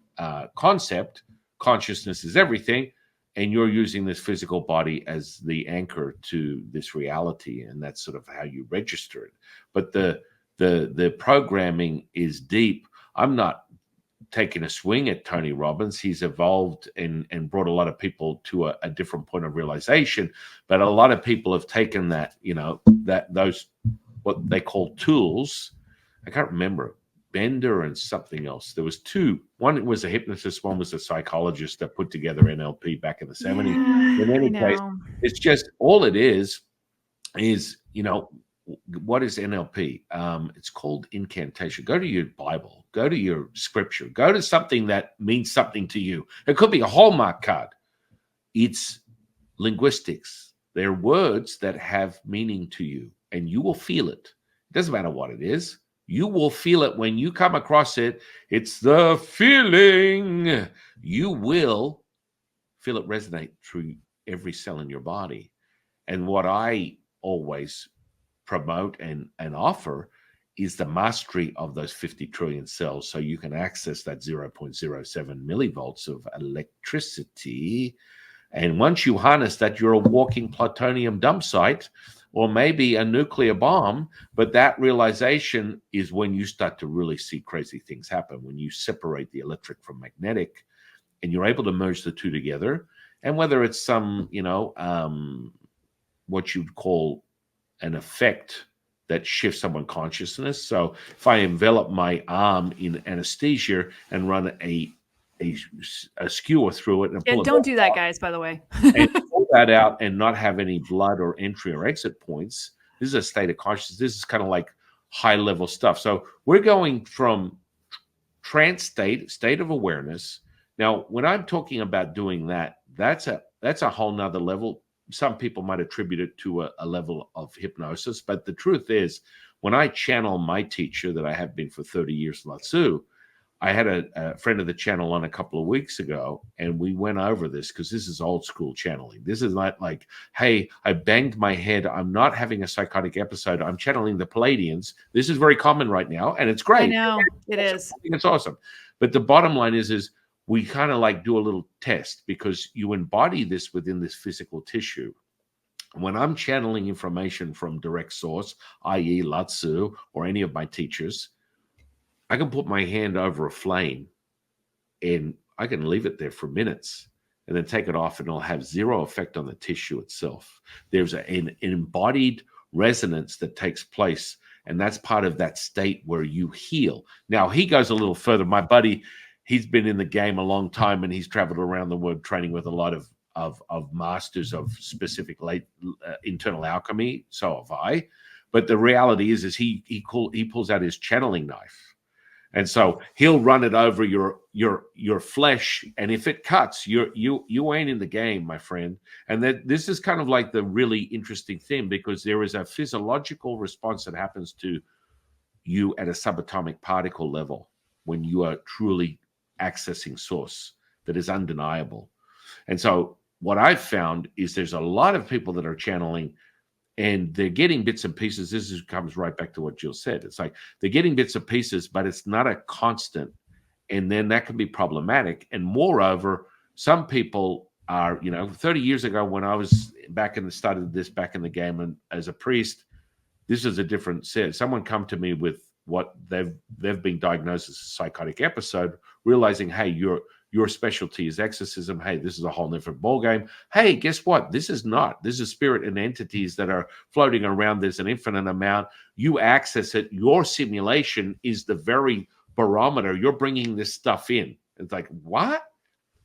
concept, consciousness is everything, and you're using this physical body as the anchor to this reality, and that's sort of how you register it. But the programming is deep. I'm not taking a swing at Tony Robbins. He's evolved and brought a lot of people to a different point of realization. But a lot of people have taken that, those what they call tools. I can't remember, Bender and something else. There was two. One was a hypnotist, one was a psychologist that put together NLP back in the 70s. In any case, it's just all it is, what is NLP? It's called incantation. Go to your Bible, go to your scripture, go to something that means something to you. It could be a Hallmark card. It's linguistics. They're words that have meaning to you, and you will feel it. It doesn't matter what it is. You will feel it when you come across it. It's the feeling. You will feel it resonate through every cell in your body. And what I always promote and offer is the mastery of those 50 trillion cells, so you can access that 0.07 millivolts of electricity. And once you harness that, you're a walking plutonium dump site, or maybe a nuclear bomb. But that realization is when you start to really see crazy things happen, when you separate the electric from magnetic, and you're able to merge the two together. And whether it's some, what you'd call an effect that shifts someone's consciousness. So if I envelop my arm in anesthesia and run a skewer through it, and pull don't do that, guys, by the way, and pull that out and not have any blood or entry or exit points, this is a state of consciousness. This is kind of like high level stuff. So we're going from trance state of awareness. Now, when I'm talking about doing that, that's a whole nother level. Some people might attribute it to a level of hypnosis, but the truth is, when I channel my teacher that I have been for 30 years, Lao Tzu, I had a friend of the channel on a couple of weeks ago, and we went over this because this is old school channeling. This is not like, hey, I banged my head. I'm not having a psychotic episode. I'm channeling the Palladians. This is very common right now, and it's great. I know, it is. I think it's awesome. But the bottom line is we kind of like do a little test, because you embody this within this physical tissue. When I'm channeling information from direct source, i.e. Lao Tzu or any of my teachers, I can put my hand over a flame and I can leave it there for minutes and then take it off, and it'll have zero effect on the tissue itself. There's an embodied resonance that takes place And that's part of that state where you heal. Now, he goes a little further. My buddy, he's been in the game a long time, and he's traveled around the world training with a lot of masters of specific internal alchemy. So have I. But the reality is he pulls out his channeling knife. And so he'll run it over your flesh, and if it cuts, you ain't in the game, my friend. And that this is kind of like the really interesting thing, because there is a physiological response that happens to you at a subatomic particle level when you are truly accessing source that is undeniable. And so what I've found is there's a lot of people that are channeling, and they're getting bits and pieces. Comes right back to what Jill said. It's like they're getting bits and pieces, but it's not a constant. And then that can be problematic. And moreover, some people are, 30 years ago when I was started this back in the game, and as a priest, this is a different set. Someone come to me with what they've been diagnosed as a psychotic episode, realizing, hey, your specialty is exorcism. Hey, this is a whole different ballgame. Hey, guess what? This is not. This is spirit and entities that are floating around. There's an infinite amount. You access it. Your simulation is the very barometer. You're bringing this stuff in. It's like, what?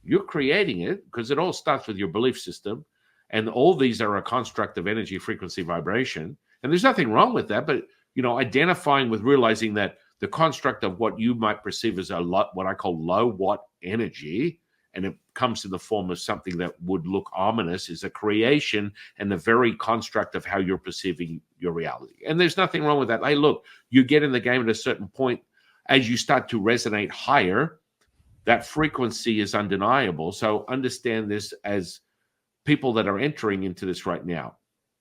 You're creating it, because it all starts with your belief system. And all these are a construct of energy, frequency, vibration. And there's nothing wrong with that. But, identifying with realizing that the construct of what you might perceive as what I call low watt energy, and it comes in the form of something that would look ominous, is a creation and the very construct of how you're perceiving your reality. And there's nothing wrong with that. Hey, look, you get in the game at a certain point, as you start to resonate higher, that frequency is undeniable. So understand this as people that are entering into this right now.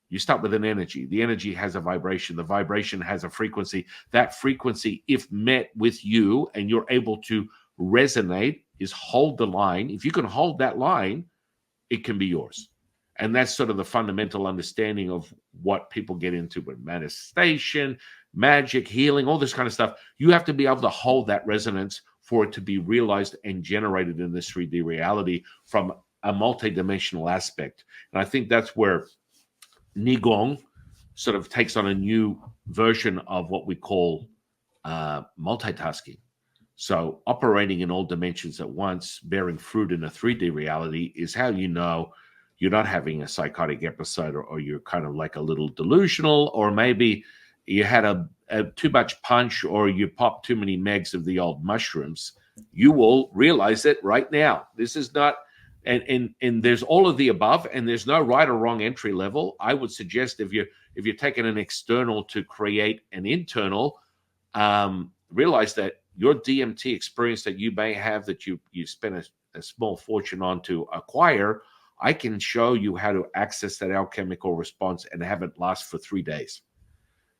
You start with an energy. The energy has a vibration. The vibration has a frequency. That frequency, if met with you and you're able to resonate, is hold the line. If you can hold that line, it can be yours. And that's sort of the fundamental understanding of what people get into with manifestation, magic, healing, all this kind of stuff. You have to be able to hold that resonance for it to be realized and generated in this 3D reality from a multidimensional aspect. And I think that's where Nigong sort of takes on a new version of what we call multitasking. So operating in all dimensions at once, bearing fruit in a 3D reality, is how you know you're not having a psychotic episode, or you're kind of like a little delusional, or maybe you had a too much punch, or you popped too many megs of the old mushrooms. You will realize it right now. This is not, and there's all of the above, and there's no right or wrong entry level. I would suggest if you're taking an external to create an internal, realize that your DMT experience that you may have, that you spent a small fortune on to acquire, I can show you how to access that alchemical response and have it last for 3 days.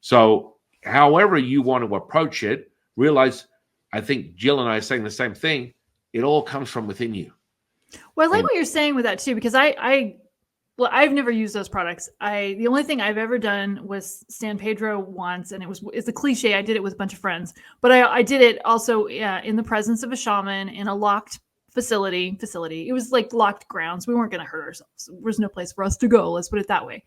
So however you want to approach it, realize, I think Jill and I are saying the same thing. It all comes from within you. Well, I like what you're saying with that too, because I've never used those products. The only thing I've ever done was San Pedro once, and it's a cliche. I did it with a bunch of friends, but I did it also in the presence of a shaman in a locked facility. It was like locked grounds. We weren't going to hurt ourselves. There was no place for us to go. Let's put it that way.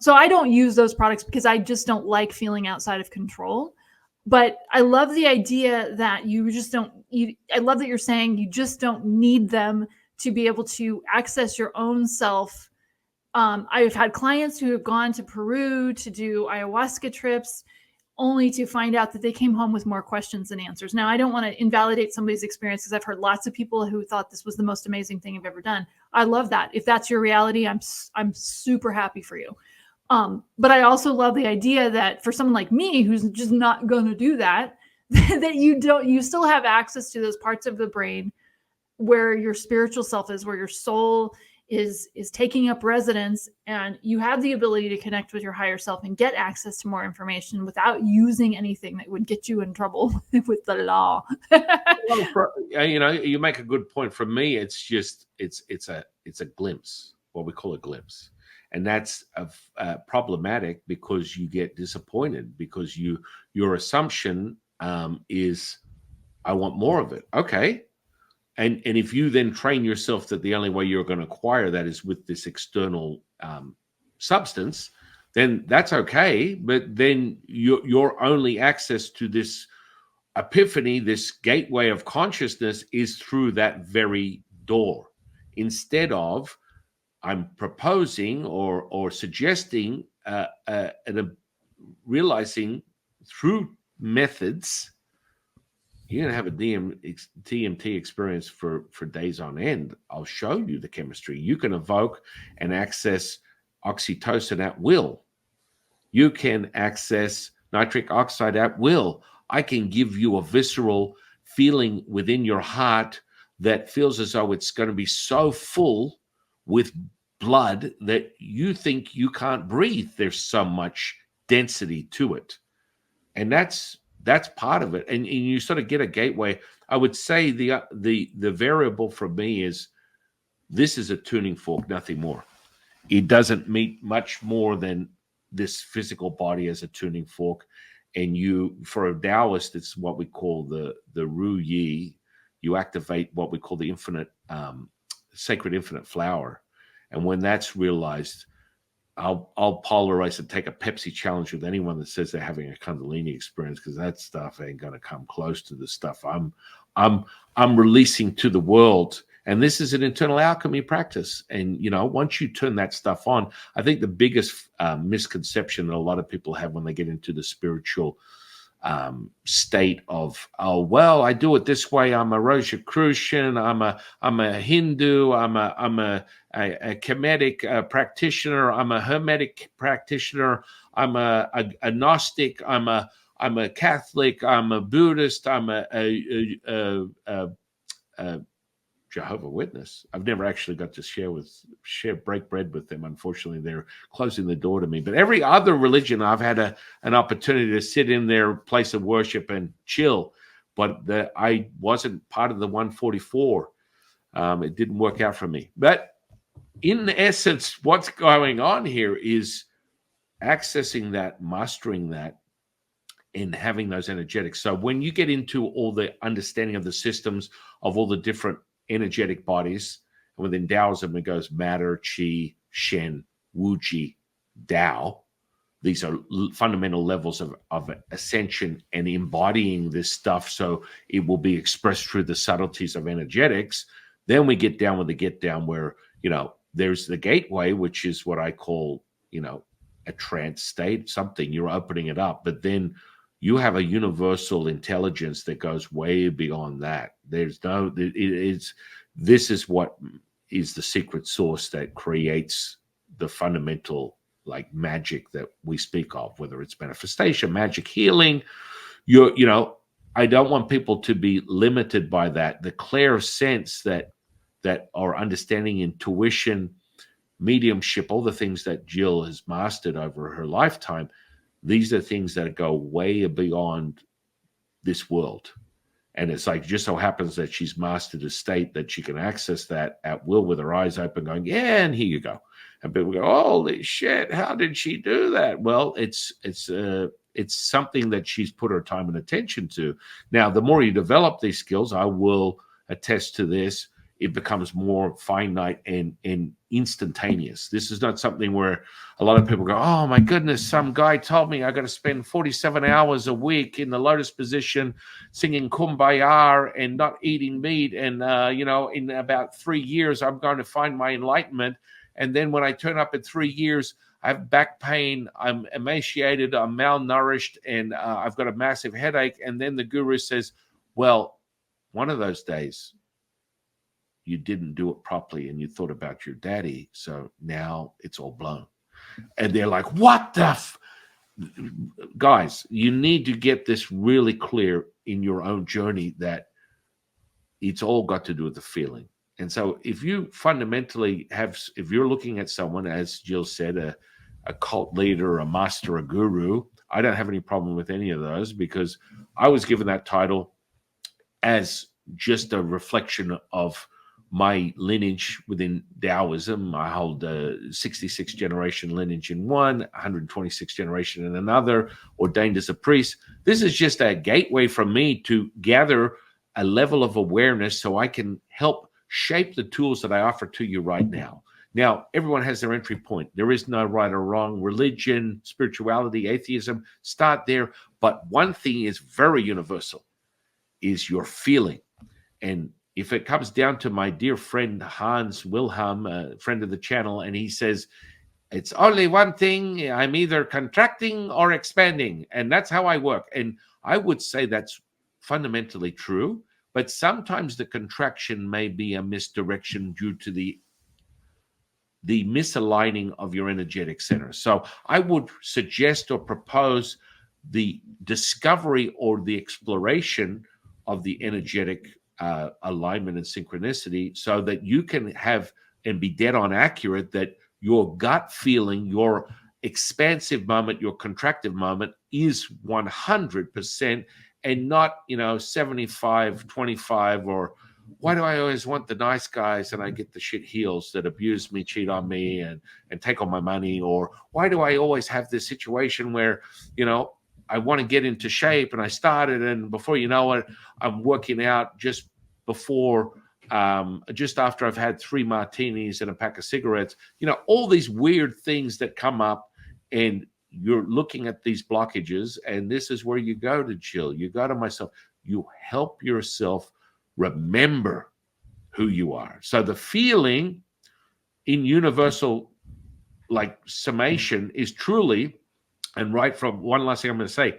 So I don't use those products because I just don't like feeling outside of control. But I love the idea that you just don't. I love that you're saying you just don't need them to be able to access your own self. I've had clients who have gone to Peru to do ayahuasca trips only to find out that they came home with more questions than answers. Now, I don't want to invalidate somebody's experience, because I've heard lots of people who thought this was the most amazing thing I've ever done. I love that. If that's your reality, I'm super happy for you. But I also love the idea that for someone like me, who's just not going to do that, that you still have access to those parts of the brain where your spiritual self is, where your soul is taking up residence, and you have the ability to connect with your higher self and get access to more information without using anything that would get you in trouble with the law. You make a good point. For me, it's just it's a glimpse, what we call a glimpse. And that's problematic, because you get disappointed, because your assumption is, I want more of it. Okay. And if you then train yourself that the only way you're going to acquire that is with this external substance, then that's okay. But then your only access to this epiphany, this gateway of consciousness, is through that very door. Instead of, I'm proposing or suggesting and realizing through methods, you're going to have a TMT experience for days on end. I'll show you the chemistry. You can evoke and access oxytocin at will. You can access nitric oxide at will. I can give you a visceral feeling within your heart that feels as though it's going to be so full with blood that you think you can't breathe. There's so much density to it. And that's part of it. And you sort of get a gateway. I would say the variable for me is, this is a tuning fork, nothing more. It doesn't mean much more than this physical body as a tuning fork. And you, for a Taoist, it's what we call the Ru Yi. You activate what we call the infinite, sacred infinite flower. And when that's realized, I'll polarize and take a Pepsi challenge with anyone that says they're having a Kundalini experience, because that stuff ain't going to come close to the stuff I'm releasing to the world. And this is an internal alchemy practice. And, once you turn that stuff on, I think the biggest misconception that a lot of people have when they get into the spiritual state of, oh, well, I do it this way. I'm a Rosicrucian. I'm a Hindu. I'm a Kemetic practitioner. I'm a Hermetic practitioner. I'm a Gnostic. I'm a Catholic. I'm a Buddhist. I'm a Jehovah's Witness. I've never actually got to break bread with them. Unfortunately, they're closing the door to me. But every other religion, I've had an opportunity to sit in their place of worship and chill. But I wasn't part of the 144. It didn't work out for me. But in essence, what's going on here is accessing that, mastering that, and having those energetics. So when you get into all the understanding of the systems of all the different energetic bodies, and within Taoism it goes matter, Qi, Shen, Wuji, Tao. These are fundamental levels of ascension and embodying this stuff so it will be expressed through the subtleties of energetics. Then we get down with the get down where, there's the gateway, which is what I call, a trance state, something, you're opening it up. But then you have a universal intelligence that goes way beyond that. This is what is the secret source that creates the fundamental, like, magic that we speak of, whether it's manifestation, magic, healing. I don't want people to be limited by that. The clear sense that our understanding, intuition, mediumship, all the things that Jill has mastered over her lifetime, these are things that go way beyond this world. And it's like, just so happens that she's mastered a state that she can access that at will with her eyes open, going, yeah, and here you go. And people go, holy shit, how did she do that? Well, it's something that she's put her time and attention to. Now, the more you develop these skills, I will attest to this, it becomes more finite and instantaneous. This is not something where a lot of people go, oh my goodness, some guy told me I got to spend 47 hours a week in the lotus position singing Kumbaya and not eating meat. And, in about 3 years, I'm going to find my enlightenment. And then when I turn up in 3 years, I have back pain, I'm emaciated, I'm malnourished, and I've got a massive headache. And then the guru says, well, one of those days, you didn't do it properly and you thought about your daddy, so now it's all blown. And they're like, what the guys, you need to get this really clear in your own journey, that it's all got to do with the feeling. And so if you fundamentally if you're looking at someone, as Jill said, a cult leader, a master, a guru, I don't have any problem with any of those, because I was given that title as just a reflection of my lineage within Taoism. I hold a 66 generation lineage in one, 126 generation in another, ordained as a priest. This is just a gateway for me to gather a level of awareness so I can help shape the tools that I offer to you right now. Now, everyone has their entry point. There is no right or wrong. Religion, spirituality, atheism, start there. But one thing is very universal, is your feeling. And if it comes down to my dear friend Hans Wilhelm, a friend of the channel, and he says, it's only one thing, I'm either contracting or expanding, and that's how I work. And I would say that's fundamentally true, but sometimes the contraction may be a misdirection due to the misaligning of your energetic center. So I would suggest or propose the discovery or the exploration of the energetic alignment and synchronicity, so that you can have and be dead on accurate that your gut feeling, your expansive moment, your contractive moment is 100%, and not 75-25, or why do I always want the nice guys and I get the shit heels that abuse me, cheat on me, and take all my money? Or why do I always have this situation where, I want to get into shape and I started, and before you know it, I'm working out just after I've had 3 martinis and a pack of cigarettes, all these weird things that come up, and you're looking at these blockages, and this is where you go to chill. You go to myself, you help yourself remember who you are. So the feeling in universal summation is truly, and right from one last thing I'm going to say,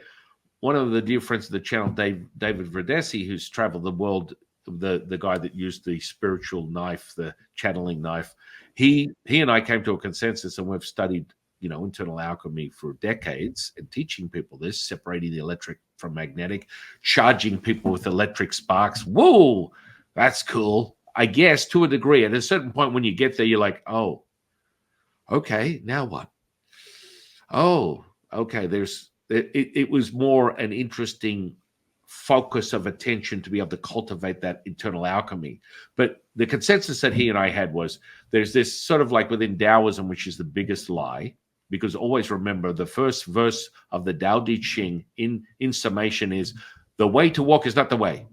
one of the dear friends of the channel, David Verdesi, who's traveled the world, the guy that used the spiritual knife, the channeling knife, he and I came to a consensus, and we've studied internal alchemy for decades, and teaching people this, separating the electric from magnetic, charging people with electric sparks. Whoa, that's cool, I guess, to a degree. At a certain point, when you get there, you're like, oh, okay, now what? Oh, okay, it was more an interesting focus of attention to be able to cultivate that internal alchemy. But the consensus that he and I had was, there's this sort of within Taoism, which is the biggest lie, because always remember the first verse of the Tao Te Ching in summation is, the way to walk is not the way.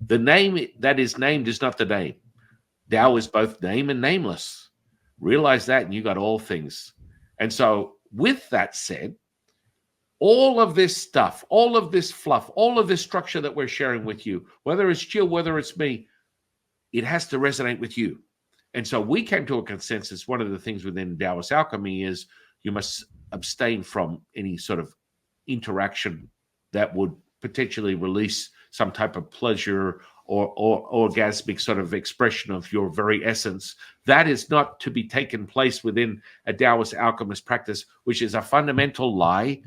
The name that is named is not the name. Tao is both name and nameless. Realize that, and you got all things. And so with that said, all of this stuff, all of this fluff, all of this structure that we're sharing with you, whether it's Jill, whether it's me, it has to resonate with you. And so we came to a consensus. One of the things within Taoist alchemy is you must abstain from any sort of interaction that would potentially release some type of pleasure or orgasmic sort of expression of your very essence. That is not to be taken place within a Taoist alchemist practice, which is a fundamental lie.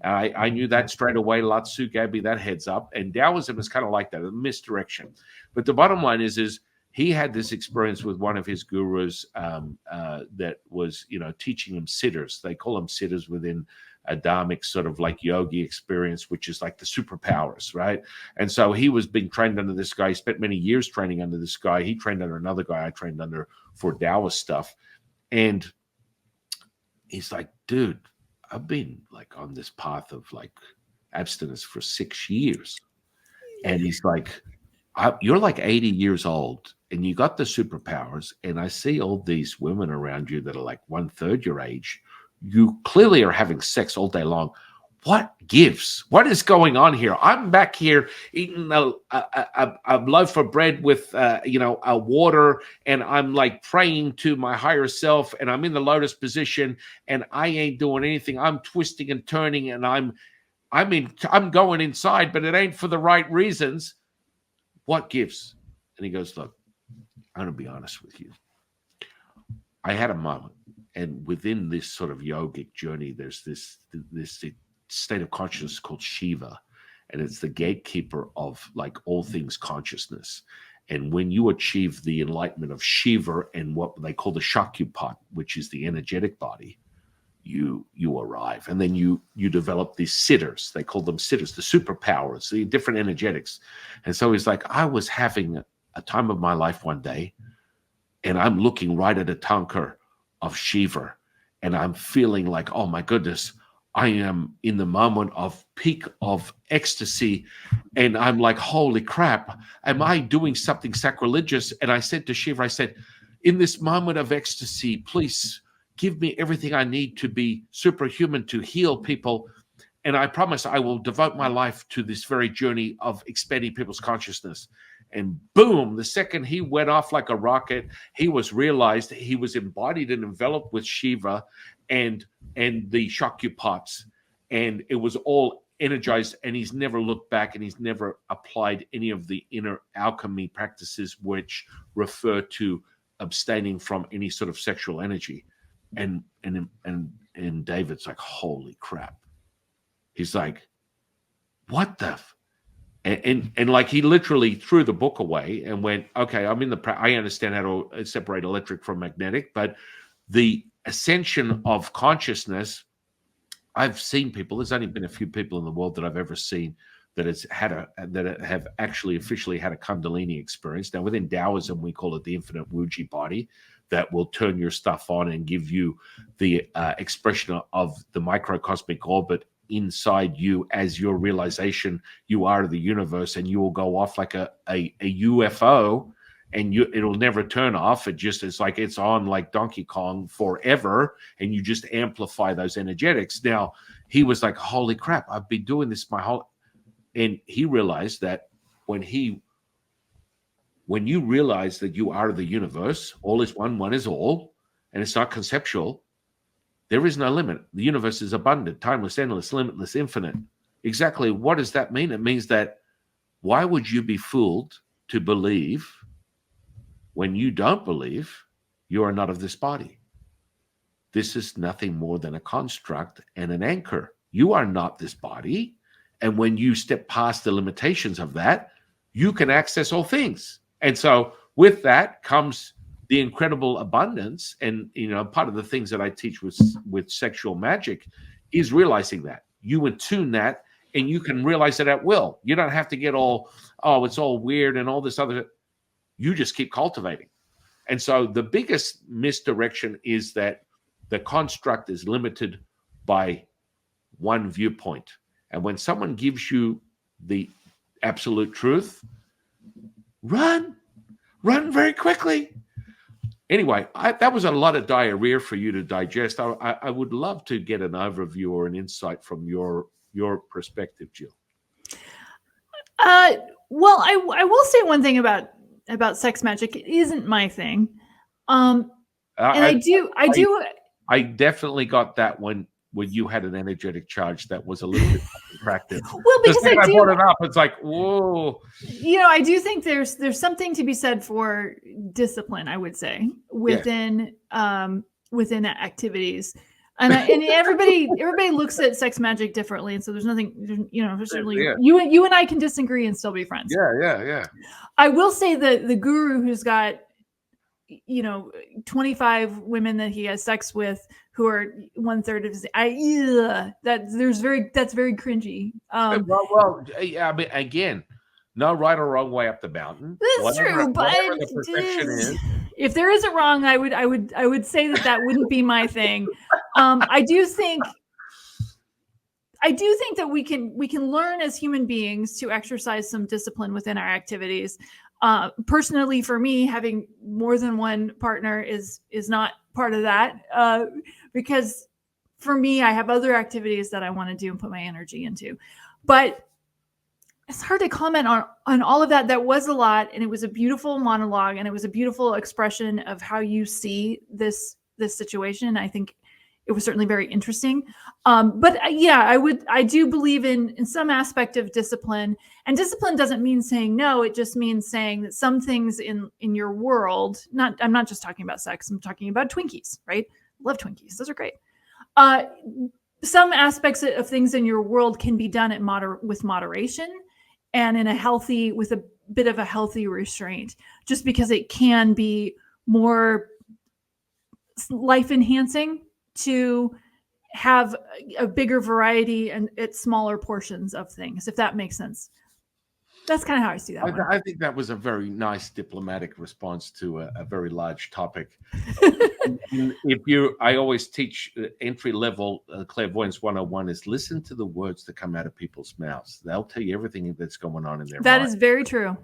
I knew that straight away. Latsu gave me that heads up. And Taoism is kind of like that, a misdirection. But the bottom line is he had this experience with one of his gurus that was, teaching him siddhis. They call them siddhis within a dharmic sort of yogi experience, which is like the superpowers, right? And so he was being trained under this guy. He spent many years training under this guy. He trained under another guy I trained under for Taoist stuff. And he's like, dude, I've been on this path of abstinence for 6 years. And he's like, you're 80 years old and you got the superpowers. And I see all these women around you that are 1/3 your age. You clearly are having sex all day long. What gives? What is going on here? I'm back here eating a loaf of bread with, a water, and I'm praying to my higher self, and I'm in the lotus position, and I ain't doing anything. I'm twisting and turning, and I'm going inside, but it ain't for the right reasons. What gives? And he goes, look, I'm going to be honest with you. I had a moment, and within this sort of yogic journey, there's this state of consciousness called Shiva, and it's the gatekeeper of all things consciousness. And when you achieve the enlightenment of Shiva and what they call the Shaktipat, which is the energetic body, you arrive. And then you develop these siddhis. They call them siddhis, the superpowers, the different energetics. And so he's like, I was having a time of my life one day, and I'm looking right at a tanker of Shiva, and I'm feeling oh my goodness, I am in the moment of peak of ecstasy. And I'm like, holy crap, am I doing something sacrilegious? And I said to Shiva, I said, in this moment of ecstasy, please give me everything I need to be superhuman, to heal people. And I promise I will devote my life to this very journey of expanding people's consciousness. And boom, the second he went off like a rocket, he was realized he was embodied and enveloped with Shiva and the Shakyapots. And it was all energized, and he's never looked back, and he's never applied any of the inner alchemy practices which refer to abstaining from any sort of sexual energy. And David's like, holy crap. He's like, what the and like he literally threw the book away and went, okay, I understand how to separate electric from magnetic, but the ascension of consciousness, I've seen people, there's only been a few people in the world that I've ever seen that have actually officially had a Kundalini experience. Now within Taoism, we call it the infinite Wuji body, that will turn your stuff on and give you the expression of the microcosmic orbit inside you as your realization you are the universe, and you will go off like a UFO, and it'll never turn off. It's like it's on like Donkey Kong forever, and you just amplify those energetics. Now he was like, holy crap, I've been doing this my whole, and he realized that when you realize that you are the universe, all is one, one is all, and it's not conceptual, there is no limit. The universe is abundant, timeless, endless, limitless, infinite. Exactly what does that mean? It means that why would you be fooled to believe when you don't believe you are not of this body? This is nothing more than a construct and an anchor. You are not this body. And when you step past the limitations of that, you can access all things. And so with that comes the incredible abundance. And, part of the things that I teach with sexual magic is realizing that. You attune that, and you can realize it at will. You don't have to get all, it's all weird and all this other. You just keep cultivating. And so the biggest misdirection is that the construct is limited by one viewpoint. And when someone gives you the absolute truth, run very quickly. Anyway, that was a lot of diarrhea for you to digest. I would love to get an overview or an insight from your perspective, Jill. Well, I will say one thing about sex magic. It isn't my thing. And I definitely got that when you had an energetic charge that was a little bit attractive. Well, because I brought it up, it's like, whoa. I do think there's something to be said for discipline, I would say, within activities. And everybody looks at sex magic differently, and so there's nothing, certainly you and I can disagree and still be friends. Yeah. I will say that the guru who's got 25 women that he has sex with who are 1/3 of his, that's very cringy. Well, I mean, again, no right or wrong way up the mountain. That's true, but the perception is. If there is a wrong, I would say that wouldn't be my thing. I do think that we can learn as human beings to exercise some discipline within our activities. Personally, for me, having more than one partner is not part of that, because for me, I have other activities that I want to do and put my energy into. But it's hard to comment on all of that. That was a lot, and it was a beautiful monologue, and it was a beautiful expression of how you see this situation. I think it was certainly very interesting. But I do believe in some aspect of discipline, and discipline doesn't mean saying no. It just means saying that some things in your world, I'm not just talking about sex, I'm talking about Twinkies, right? Love Twinkies. Those are great. Some aspects of things in your world can be done with moderation and with a bit of a healthy restraint, just because it can be more life enhancing to have a bigger variety and at smaller portions of things, if that makes sense. That's kind of how I see that. I think that was a very nice diplomatic response to a very large topic. I always teach entry level clairvoyance 101 is listen to the words that come out of people's mouths. They'll tell you everything that's going on in their mind. That is very true.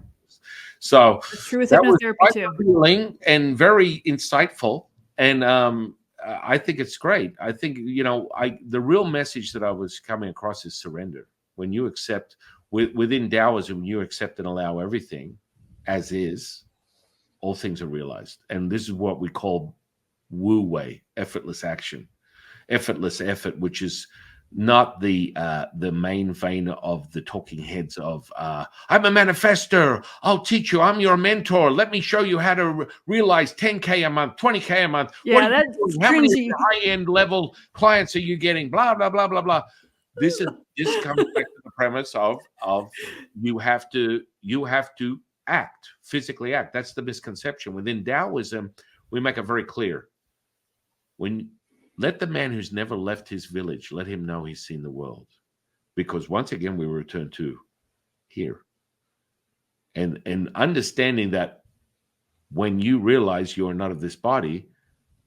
So It's true with that was hypnotherapy quite too. revealing and very insightful. And I think it's great. I think, the real message that I was coming across is surrender. When you accept, within Taoism, you accept and allow everything as is, all things are realized. And this is what we call Wu Wei, effortless action, effortless effort, which is not the main vein of the talking heads of I'm a manifester, I'll teach you, I'm your mentor, let me show you how to realize 10K a month, 20K a month. What Yeah, are you that's doing? How many cringy. high-end level clients are you getting? Blah blah blah blah blah. This comes back to the premise of you have to act, physically act. That's the misconception. Within Taoism, we make it very clear. When let the man who's never left his village, let him know he's seen the world. Because once again, we return to here. And understanding that when you realize you are not of this body,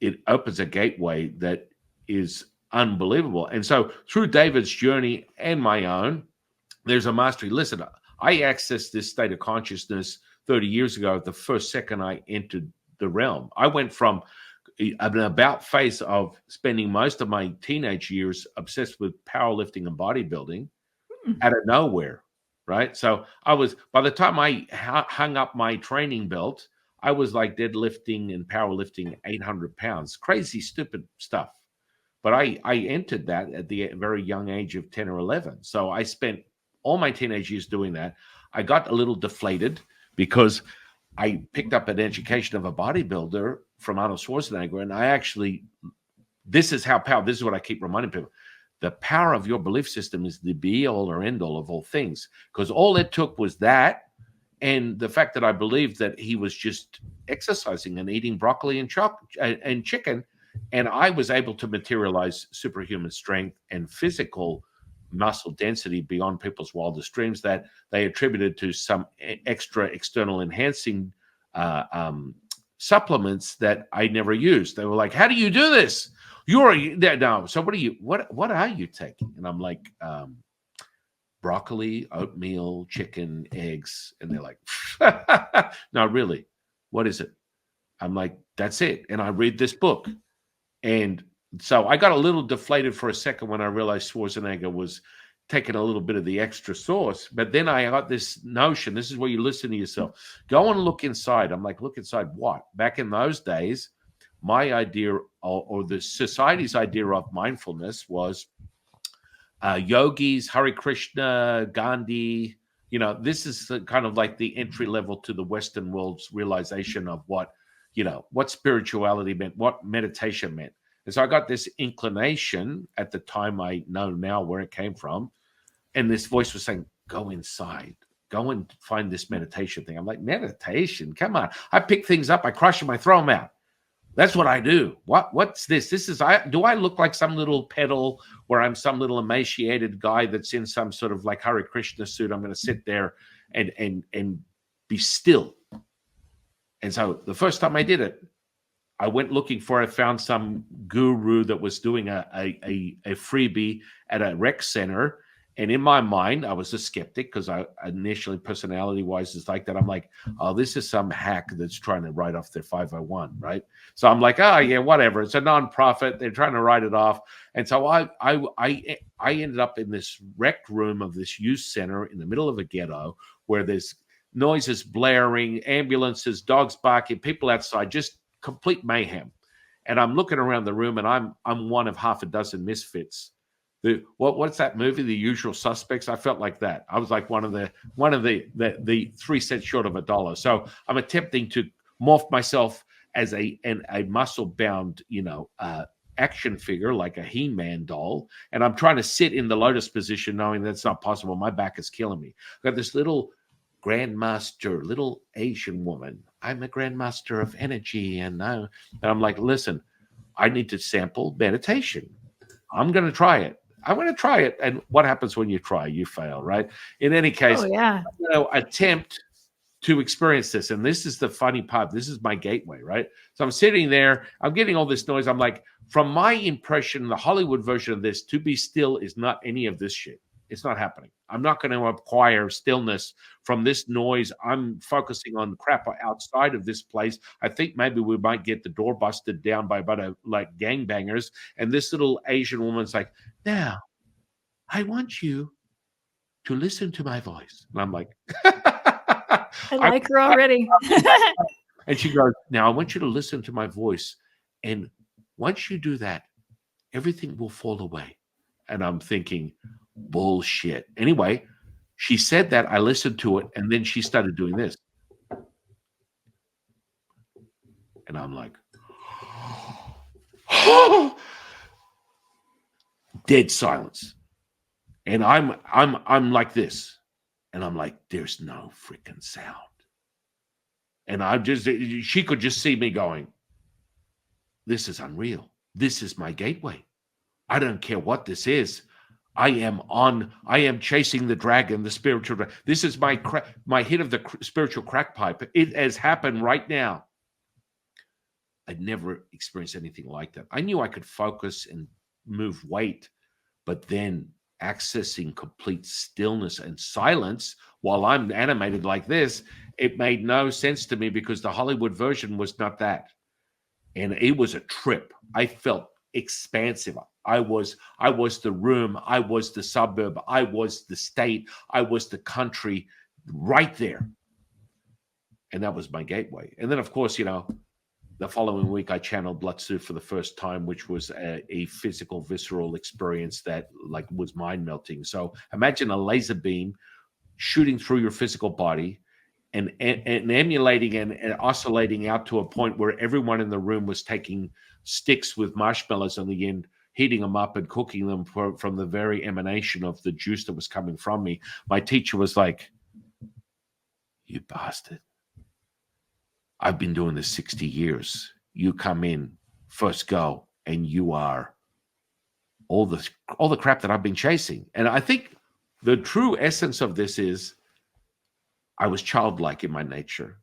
it opens a gateway that is unbelievable. And so through David's journey and my own, there's a mastery. Listen, I accessed this state of consciousness 30 years ago, the first second I entered the realm. I went from an about face of spending most of my teenage years obsessed with powerlifting and bodybuilding out of nowhere, right? So I was, by the time I hung up my training belt, I was like deadlifting and powerlifting 800 pounds, crazy, stupid stuff. But I entered that at the very young age of 10 or 11. So I spent all my teenage years doing that. I got a little deflated because I picked up an education of a bodybuilder from Arnold Schwarzenegger, and I actually, this is what I keep reminding people. The power of your belief system is the be all or end all of all things, because all it took was that, and the fact that I believed that he was just exercising and eating broccoli and chicken, and I was able to materialize superhuman strength and physical muscle density beyond people's wildest dreams that they attributed to some extra external enhancing supplements that I never used. They were like, "How do you do this? You're no. So what are you taking?" And I'm like, broccoli, oatmeal, chicken, eggs. And they're like, "No, really, what is it?" I'm like, "That's it." And I read this book. And so I got a little deflated for a second when I realized Schwarzenegger was taking a little bit of the extra sauce. But then I got this notion, this is where you listen to yourself. Go and look inside. I'm like, look inside what? Back in those days, my idea or the society's idea of mindfulness was yogis, Hare Krishna, Gandhi. This is kind of like the entry level to the Western world's realization of what spirituality meant, what meditation meant. And so I got this inclination at the time, I know now where it came from. And this voice was saying, go inside, go and find this meditation thing. I'm like, meditation? Come on. I pick things up, I crush them, I throw them out. That's what I do. What's this? Do I look like some little pedal where I'm some little emaciated guy that's in some sort of like Hare Krishna suit? I'm going to sit there and be still. And so the first time I did it, I went looking for it, found some guru that was doing a freebie at a rec center. And in my mind, I was a skeptic because I initially, personality-wise, is like that. I'm like, oh, this is some hack that's trying to write off their 501, right? So I'm like, oh, yeah, whatever. It's a nonprofit. They're trying to write it off. And so I ended up in this rec room of this youth center in the middle of a ghetto where there's noises blaring, ambulances, dogs barking, people outside, just complete mayhem. And I'm looking around the room, and I'm one of half a dozen misfits. What's that movie, The Usual Suspects? I felt like that. I was like one of the 3 cents short of $1. So I'm attempting to morph myself as a muscle bound, action figure like a He-Man doll, and I'm trying to sit in the lotus position, knowing that's not possible. My back is killing me. I've got this little grandmaster, little Asian woman. I'm a grandmaster of energy, and I'm like, listen, I need to sample meditation. I'm going to try it. I want to try it. And what happens when you try? You fail, right? In any case, yeah. Attempt to experience this. And this is the funny part. This is my gateway, right? So I'm sitting there. I'm getting all this noise. I'm like, from my impression, the Hollywood version of this, to be still is not any of this shit. It's not happening. I'm not going to acquire stillness from this noise. I'm focusing on crap outside of this place. I think maybe we might get the door busted down by about like gangbangers. And this little Asian woman's like, now I want you to listen to my voice. And I'm like, I like her already. and she goes, now I want you to listen to my voice. And once you do that, everything will fall away. And I'm thinking, bullshit. Anyway, she said that. I listened to it. And then she started doing this. And I'm like, dead silence. And I'm like this. And I'm like, there's no freaking sound. And she could just see me going, this is unreal. This is my gateway. I don't care what this is. I am chasing the dragon, the spiritual dragon. This is my hit of the spiritual crack pipe. It has happened right now. I'd never experienced anything like that. I knew I could focus and move weight, but then accessing complete stillness and silence while I'm animated like this, it made no sense to me because the Hollywood version was not that. And it was a trip. I felt expansive. I was the room. I was the suburb. I was the state. I was the country right there. And that was my gateway. And then, of course, the following week, I channeled Lutzu for the first time, which was a physical, visceral experience that was mind melting. So imagine a laser beam shooting through your physical body and emulating and oscillating out to a point where everyone in the room was taking sticks with marshmallows on the end, heating them up and cooking them from the very emanation of the juice that was coming from me. My teacher was like, you bastard. I've been doing this 60 years. You come in, first go, and you are all the crap that I've been chasing. And I think the true essence of this is I was childlike in my nature.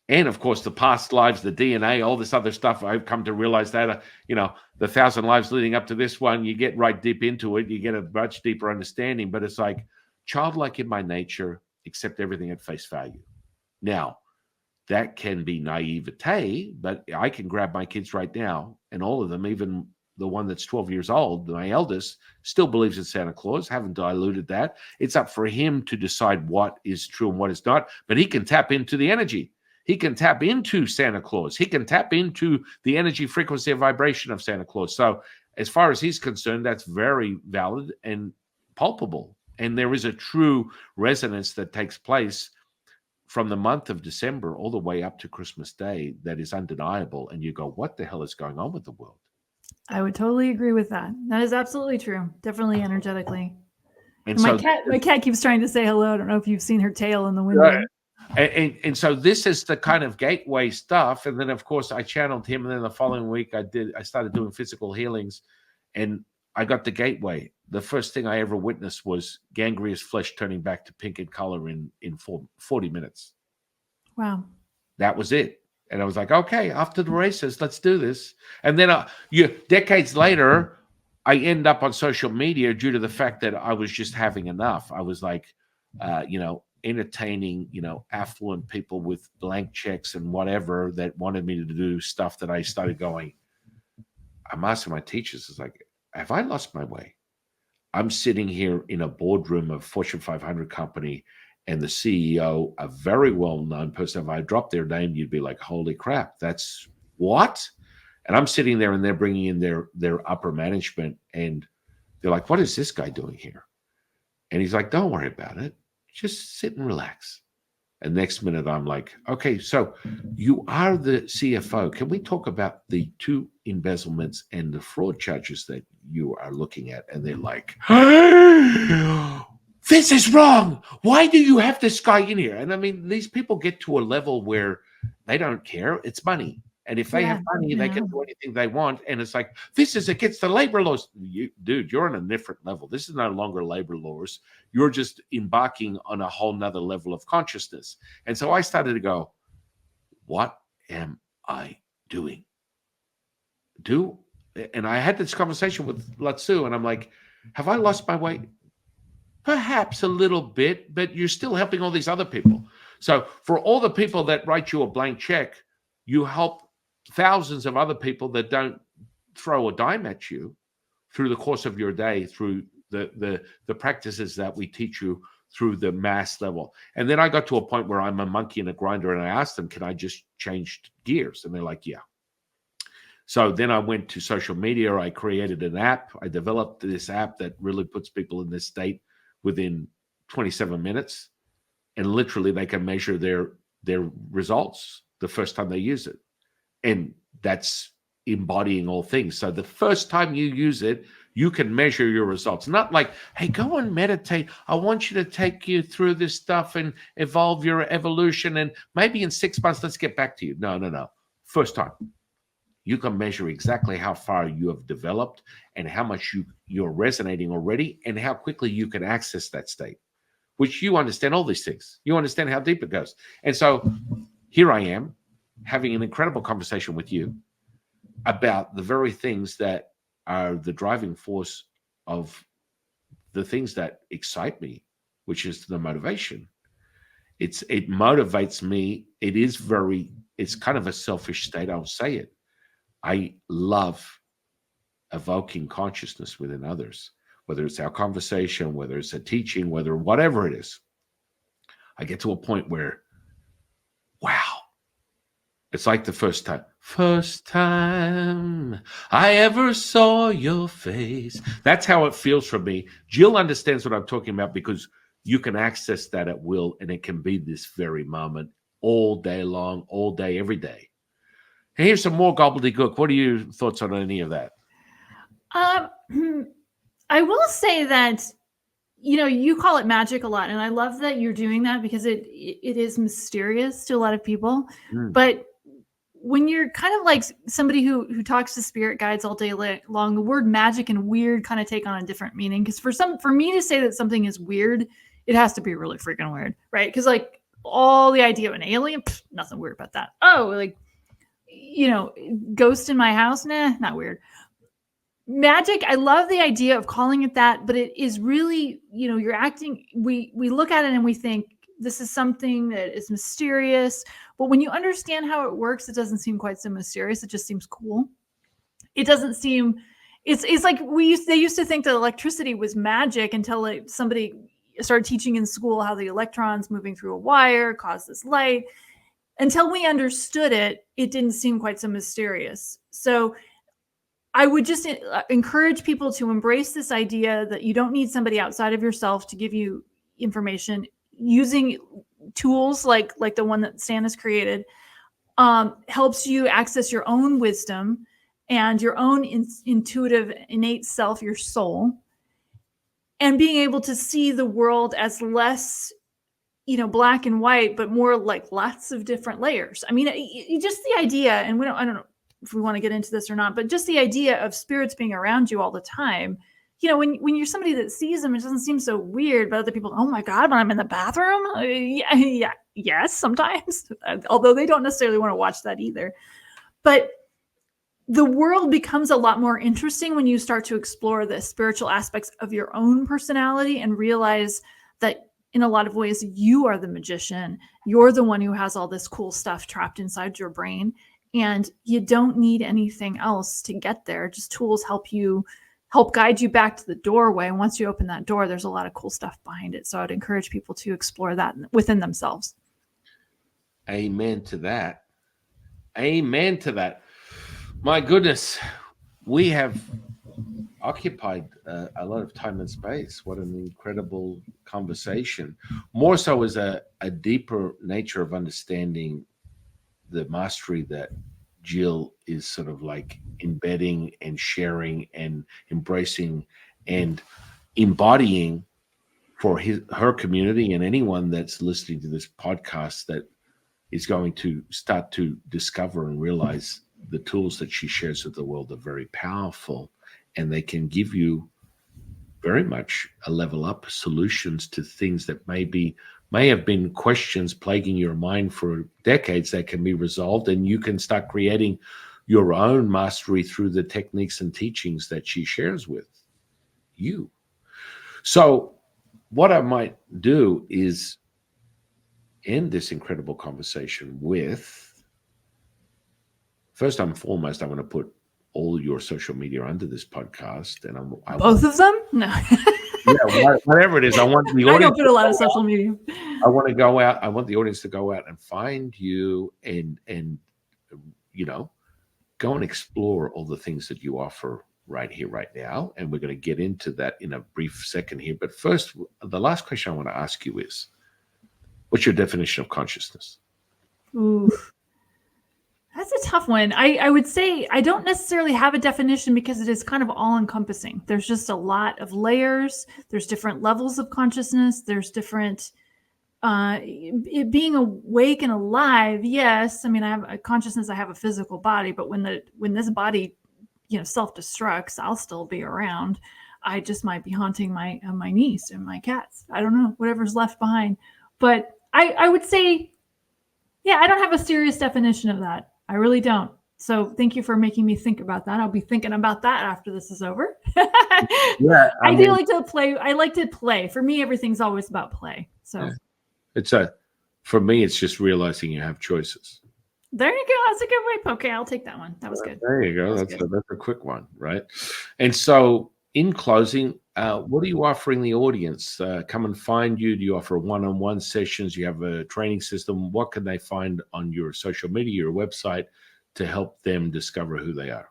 And of course, the past lives, the DNA, all this other stuff, I've come to realize that, the 1,000 lives leading up to this one, you get right deep into it, you get a much deeper understanding, but it's like childlike in my nature, accept everything at face value. Now, that can be naivete, but I can grab my kids right now, and all of them, even the one that's 12 years old, my eldest, still believes in Santa Claus, haven't diluted that. It's up for him to decide what is true and what is not, but he can tap into the energy. He can tap into Santa Claus. He can tap into the energy, frequency, and vibration of Santa Claus. So as far as he's concerned, that's very valid and palpable. And there is a true resonance that takes place from the month of December all the way up to Christmas Day that is undeniable. And you go, what the hell is going on with the world? I would totally agree with that. That is absolutely true. Definitely energetically. And my cat keeps trying to say hello. I don't know if you've seen her tail in the window. And so this is the kind of gateway stuff. And then, of course, I channeled him. And then the following week, I started doing physical healings. And I got the gateway. The first thing I ever witnessed was gangrenous flesh turning back to pink in color in 40 minutes. Wow. That was it. And I was like, okay, off to the races. Let's do this. And then decades later, I end up on social media due to the fact that I was just having enough. I was like, entertaining, affluent people with blank checks and whatever that wanted me to do stuff that I started going. I'm asking my teachers, it's like, have I lost my way? I'm sitting here in a boardroom of Fortune 500 company, and the CEO, a very well-known person, if I dropped their name, you'd be like, holy crap, that's what? And I'm sitting there and they're bringing in their upper management, and they're like, what is this guy doing here? And he's like, don't worry about it. Just sit and relax. And next minute, I'm like, okay, so you are the CFO. Can we talk about the 2 embezzlements and the fraud charges that you are looking at? And they're like, this is wrong. Why do you have this guy in here? And I mean, these people get to a level where they don't care. It's money. And if they have money, they can do anything they want. And it's like, this is against the labor laws. Dude, you're on a different level. This is no longer labor laws. You're just embarking on a whole nother level of consciousness. And so I started to go, what am I doing? And I had this conversation with Lutzu, and I'm like, have I lost my way? Perhaps a little bit, but you're still helping all these other people. So for all the people that write you a blank check, you help thousands of other people that don't throw a dime at you through the course of your day, through the practices that we teach you through the mass level. And then I got to a point where I'm a monkey and a grinder, and I asked them, can I just change gears? And they're like, yeah. So then I went to social media. I created an app. I developed this app that really puts people in this state within 27 minutes. And literally they can measure their results the first time they use it. And that's embodying all things. So the first time you use it, you can measure your results. Not like, hey, go and meditate. I want you to take you through this stuff and evolve your evolution. And maybe in 6 months, let's get back to you. No. First time. You can measure exactly how far you have developed and how much you're resonating already and how quickly you can access that state, which you understand all these things. You understand how deep it goes. And so here I am having an incredible conversation with you about the very things that are the driving force of the things that excite me, which is the motivation. It motivates me. It's kind of a selfish state. I'll say it. I love evoking consciousness within others, whether it's our conversation, whether it's a teaching, whatever it is. I get to a point where, wow, it's like the first time I ever saw your face. That's how it feels for me. Jill understands what I'm talking about because you can access that at will, and it can be this very moment all day long, all day, every day. And here's some more gobbledygook. What are your thoughts on any of that? I will say that, you call it magic a lot, and I love that you're doing that because it is mysterious to a lot of people. But when you're kind of like somebody who talks to spirit guides all day long, the word magic and weird kind of take on a different meaning. Because for me to say that something is weird, it has to be really freaking weird, right? Because like all the idea of an alien, nothing weird about that. Oh, like, ghost in my house, nah, not weird. Magic, I love the idea of calling it that, but it is really, you're acting, we look at it and we think this is something that is mysterious, but when you understand how it works, it doesn't seem quite so mysterious. It just seems cool. It doesn't seem, it's like they used to think that electricity was magic until somebody started teaching in school how the electrons moving through a wire cause this light. Until we understood it, it didn't seem quite so mysterious. So I would just encourage people to embrace this idea that you don't need somebody outside of yourself to give you information. Using tools like the one that Stan has created helps you access your own wisdom and your own intuitive, innate self, your soul, and being able to see the world as less black and white, but more like lots of different layers. I mean, just the idea, and I don't know if we want to get into this or not, but just the idea of spirits being around you all the time. When you're somebody that sees them, it doesn't seem so weird, but other people, oh my God, when I'm in the bathroom, yes, sometimes, although they don't necessarily want to watch that either. But the world becomes a lot more interesting when you start to explore the spiritual aspects of your own personality and realize that in a lot of ways, you are the magician. You're the one who has all this cool stuff trapped inside your brain. And you don't need anything else to get there. Just tools help guide you back to the doorway. And once you open that door, there's a lot of cool stuff behind it. So I'd encourage people to explore that within themselves. Amen to that. Amen to that. My goodness, we have occupied a lot of time and space. What an incredible conversation. More so as a deeper nature of understanding the mastery that Jill is sort of like embedding and sharing and embracing and embodying for her community and anyone that's listening to this podcast that is going to start to discover and realize the tools that she shares with the world are very powerful, and they can give you very much a level up solutions to things that may have been questions plaguing your mind for decades that can be resolved, and you can start creating your own mastery through the techniques and teachings that she shares with you. So what I might do is end this incredible conversation with, first and foremost, I want to put all your social media under this podcast, and I Both want, of them? No. yeah, whatever it is, I want the I audience. don't put a lot of social media. I want to go out. I want the audience to go out and find you, and go and explore all the things that you offer right here, right now. And we're going to get into that in a brief second here. But first, the last question I want to ask you is, what's your definition of consciousness? Ooh, that's a tough one. I would say I don't necessarily have a definition because it is kind of all encompassing. There's just a lot of layers. There's different levels of consciousness. There's different being awake and alive. Yes. I mean, I have a consciousness. I have a physical body, but when this body, self-destructs, I'll still be around. I just might be haunting my niece and my cats. I don't know, whatever's left behind. But I would say, yeah, I don't have a serious definition of that. I really don't. So thank you for making me think about that. I'll be thinking about that after this is over. Yeah, I do like to play. I like to play. For me, everything's always about play. So for me, it's just realizing you have choices. There you go. That's a good way. Okay, I'll take that one. That was good. There you go. That's a quick one, right? And so, in closing, what are you offering the audience? Come and find you. Do you offer one-on-one sessions? You have a training system. What can they find on your social media, your website, to help them discover who they are?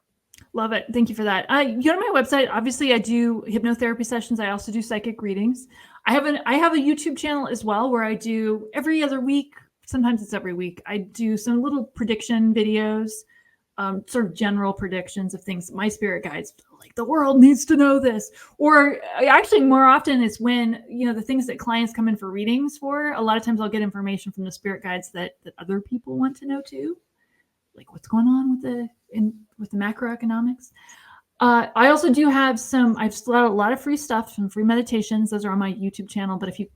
Love it. Thank you for that. You go to my website. Obviously, I do hypnotherapy sessions. I also do psychic readings. I have a YouTube channel as well where I do every other week. Sometimes it's every week. I do some little prediction videos, sort of general predictions of things. My spirit guides, like, the world needs to know this. Or actually, more often it's when, the things that clients come in for readings for. A lot of times I'll get information from the spirit guides that other people want to know too. Like what's going on with the macroeconomics. I also do have I've still got a lot of free stuff, some free meditations. Those are on my YouTube channel. But if you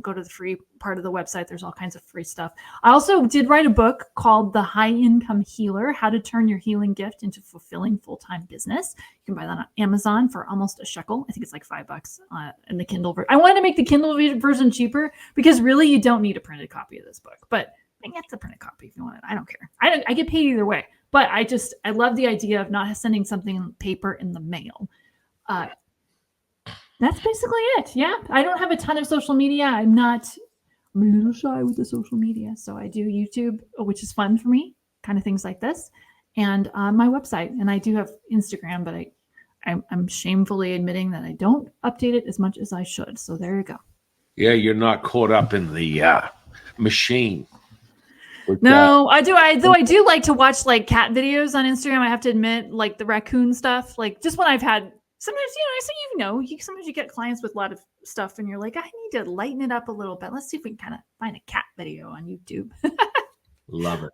go to the free part of the website, there's all kinds of free stuff. I also did write a book called The High Income Healer, How to Turn Your Healing Gift into Fulfilling Full-Time Business. You can buy that on Amazon for almost a shekel. I think it's like $5 in the Kindle version. I wanted to make the Kindle version cheaper because really you don't need a printed copy of this book, but I can get the printed copy if you want it. I don't care. I get paid either way, but I love the idea of not sending something in paper in the mail. That's basically it. Yeah. I don't have a ton of social media. I'm a little shy with the social media. So I do YouTube, which is fun for me, kind of things like this, and my website. And I do have Instagram, but I'm shamefully admitting that I don't update it as much as I should. So there you go. Yeah, you're not caught up in the machine. No, I do. I do like to watch like cat videos on Instagram. I have to admit, like the raccoon stuff, like just when I've had, sometimes, sometimes you get clients with a lot of stuff and you're like, I need to lighten it up a little bit. Let's see if we can kind of find a cat video on YouTube. Love it.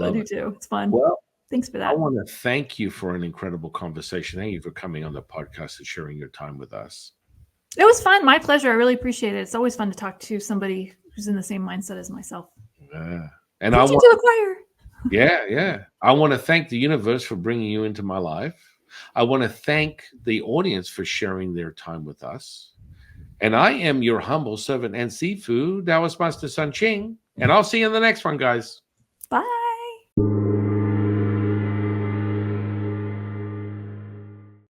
I do too. It's fun. Well, thanks for that. I want to thank you for an incredible conversation. Thank you for coming on the podcast and sharing your time with us. It was fun. My pleasure. I really appreciate it. It's always fun to talk to somebody who's in the same mindset as myself. Yeah. And I want to acquire. Yeah. I want to thank the universe for bringing you into my life. I want to thank the audience for sharing their time with us. And I am your humble servant and Sifu, Taoist Master San Qing. And I'll see you in the next one, guys.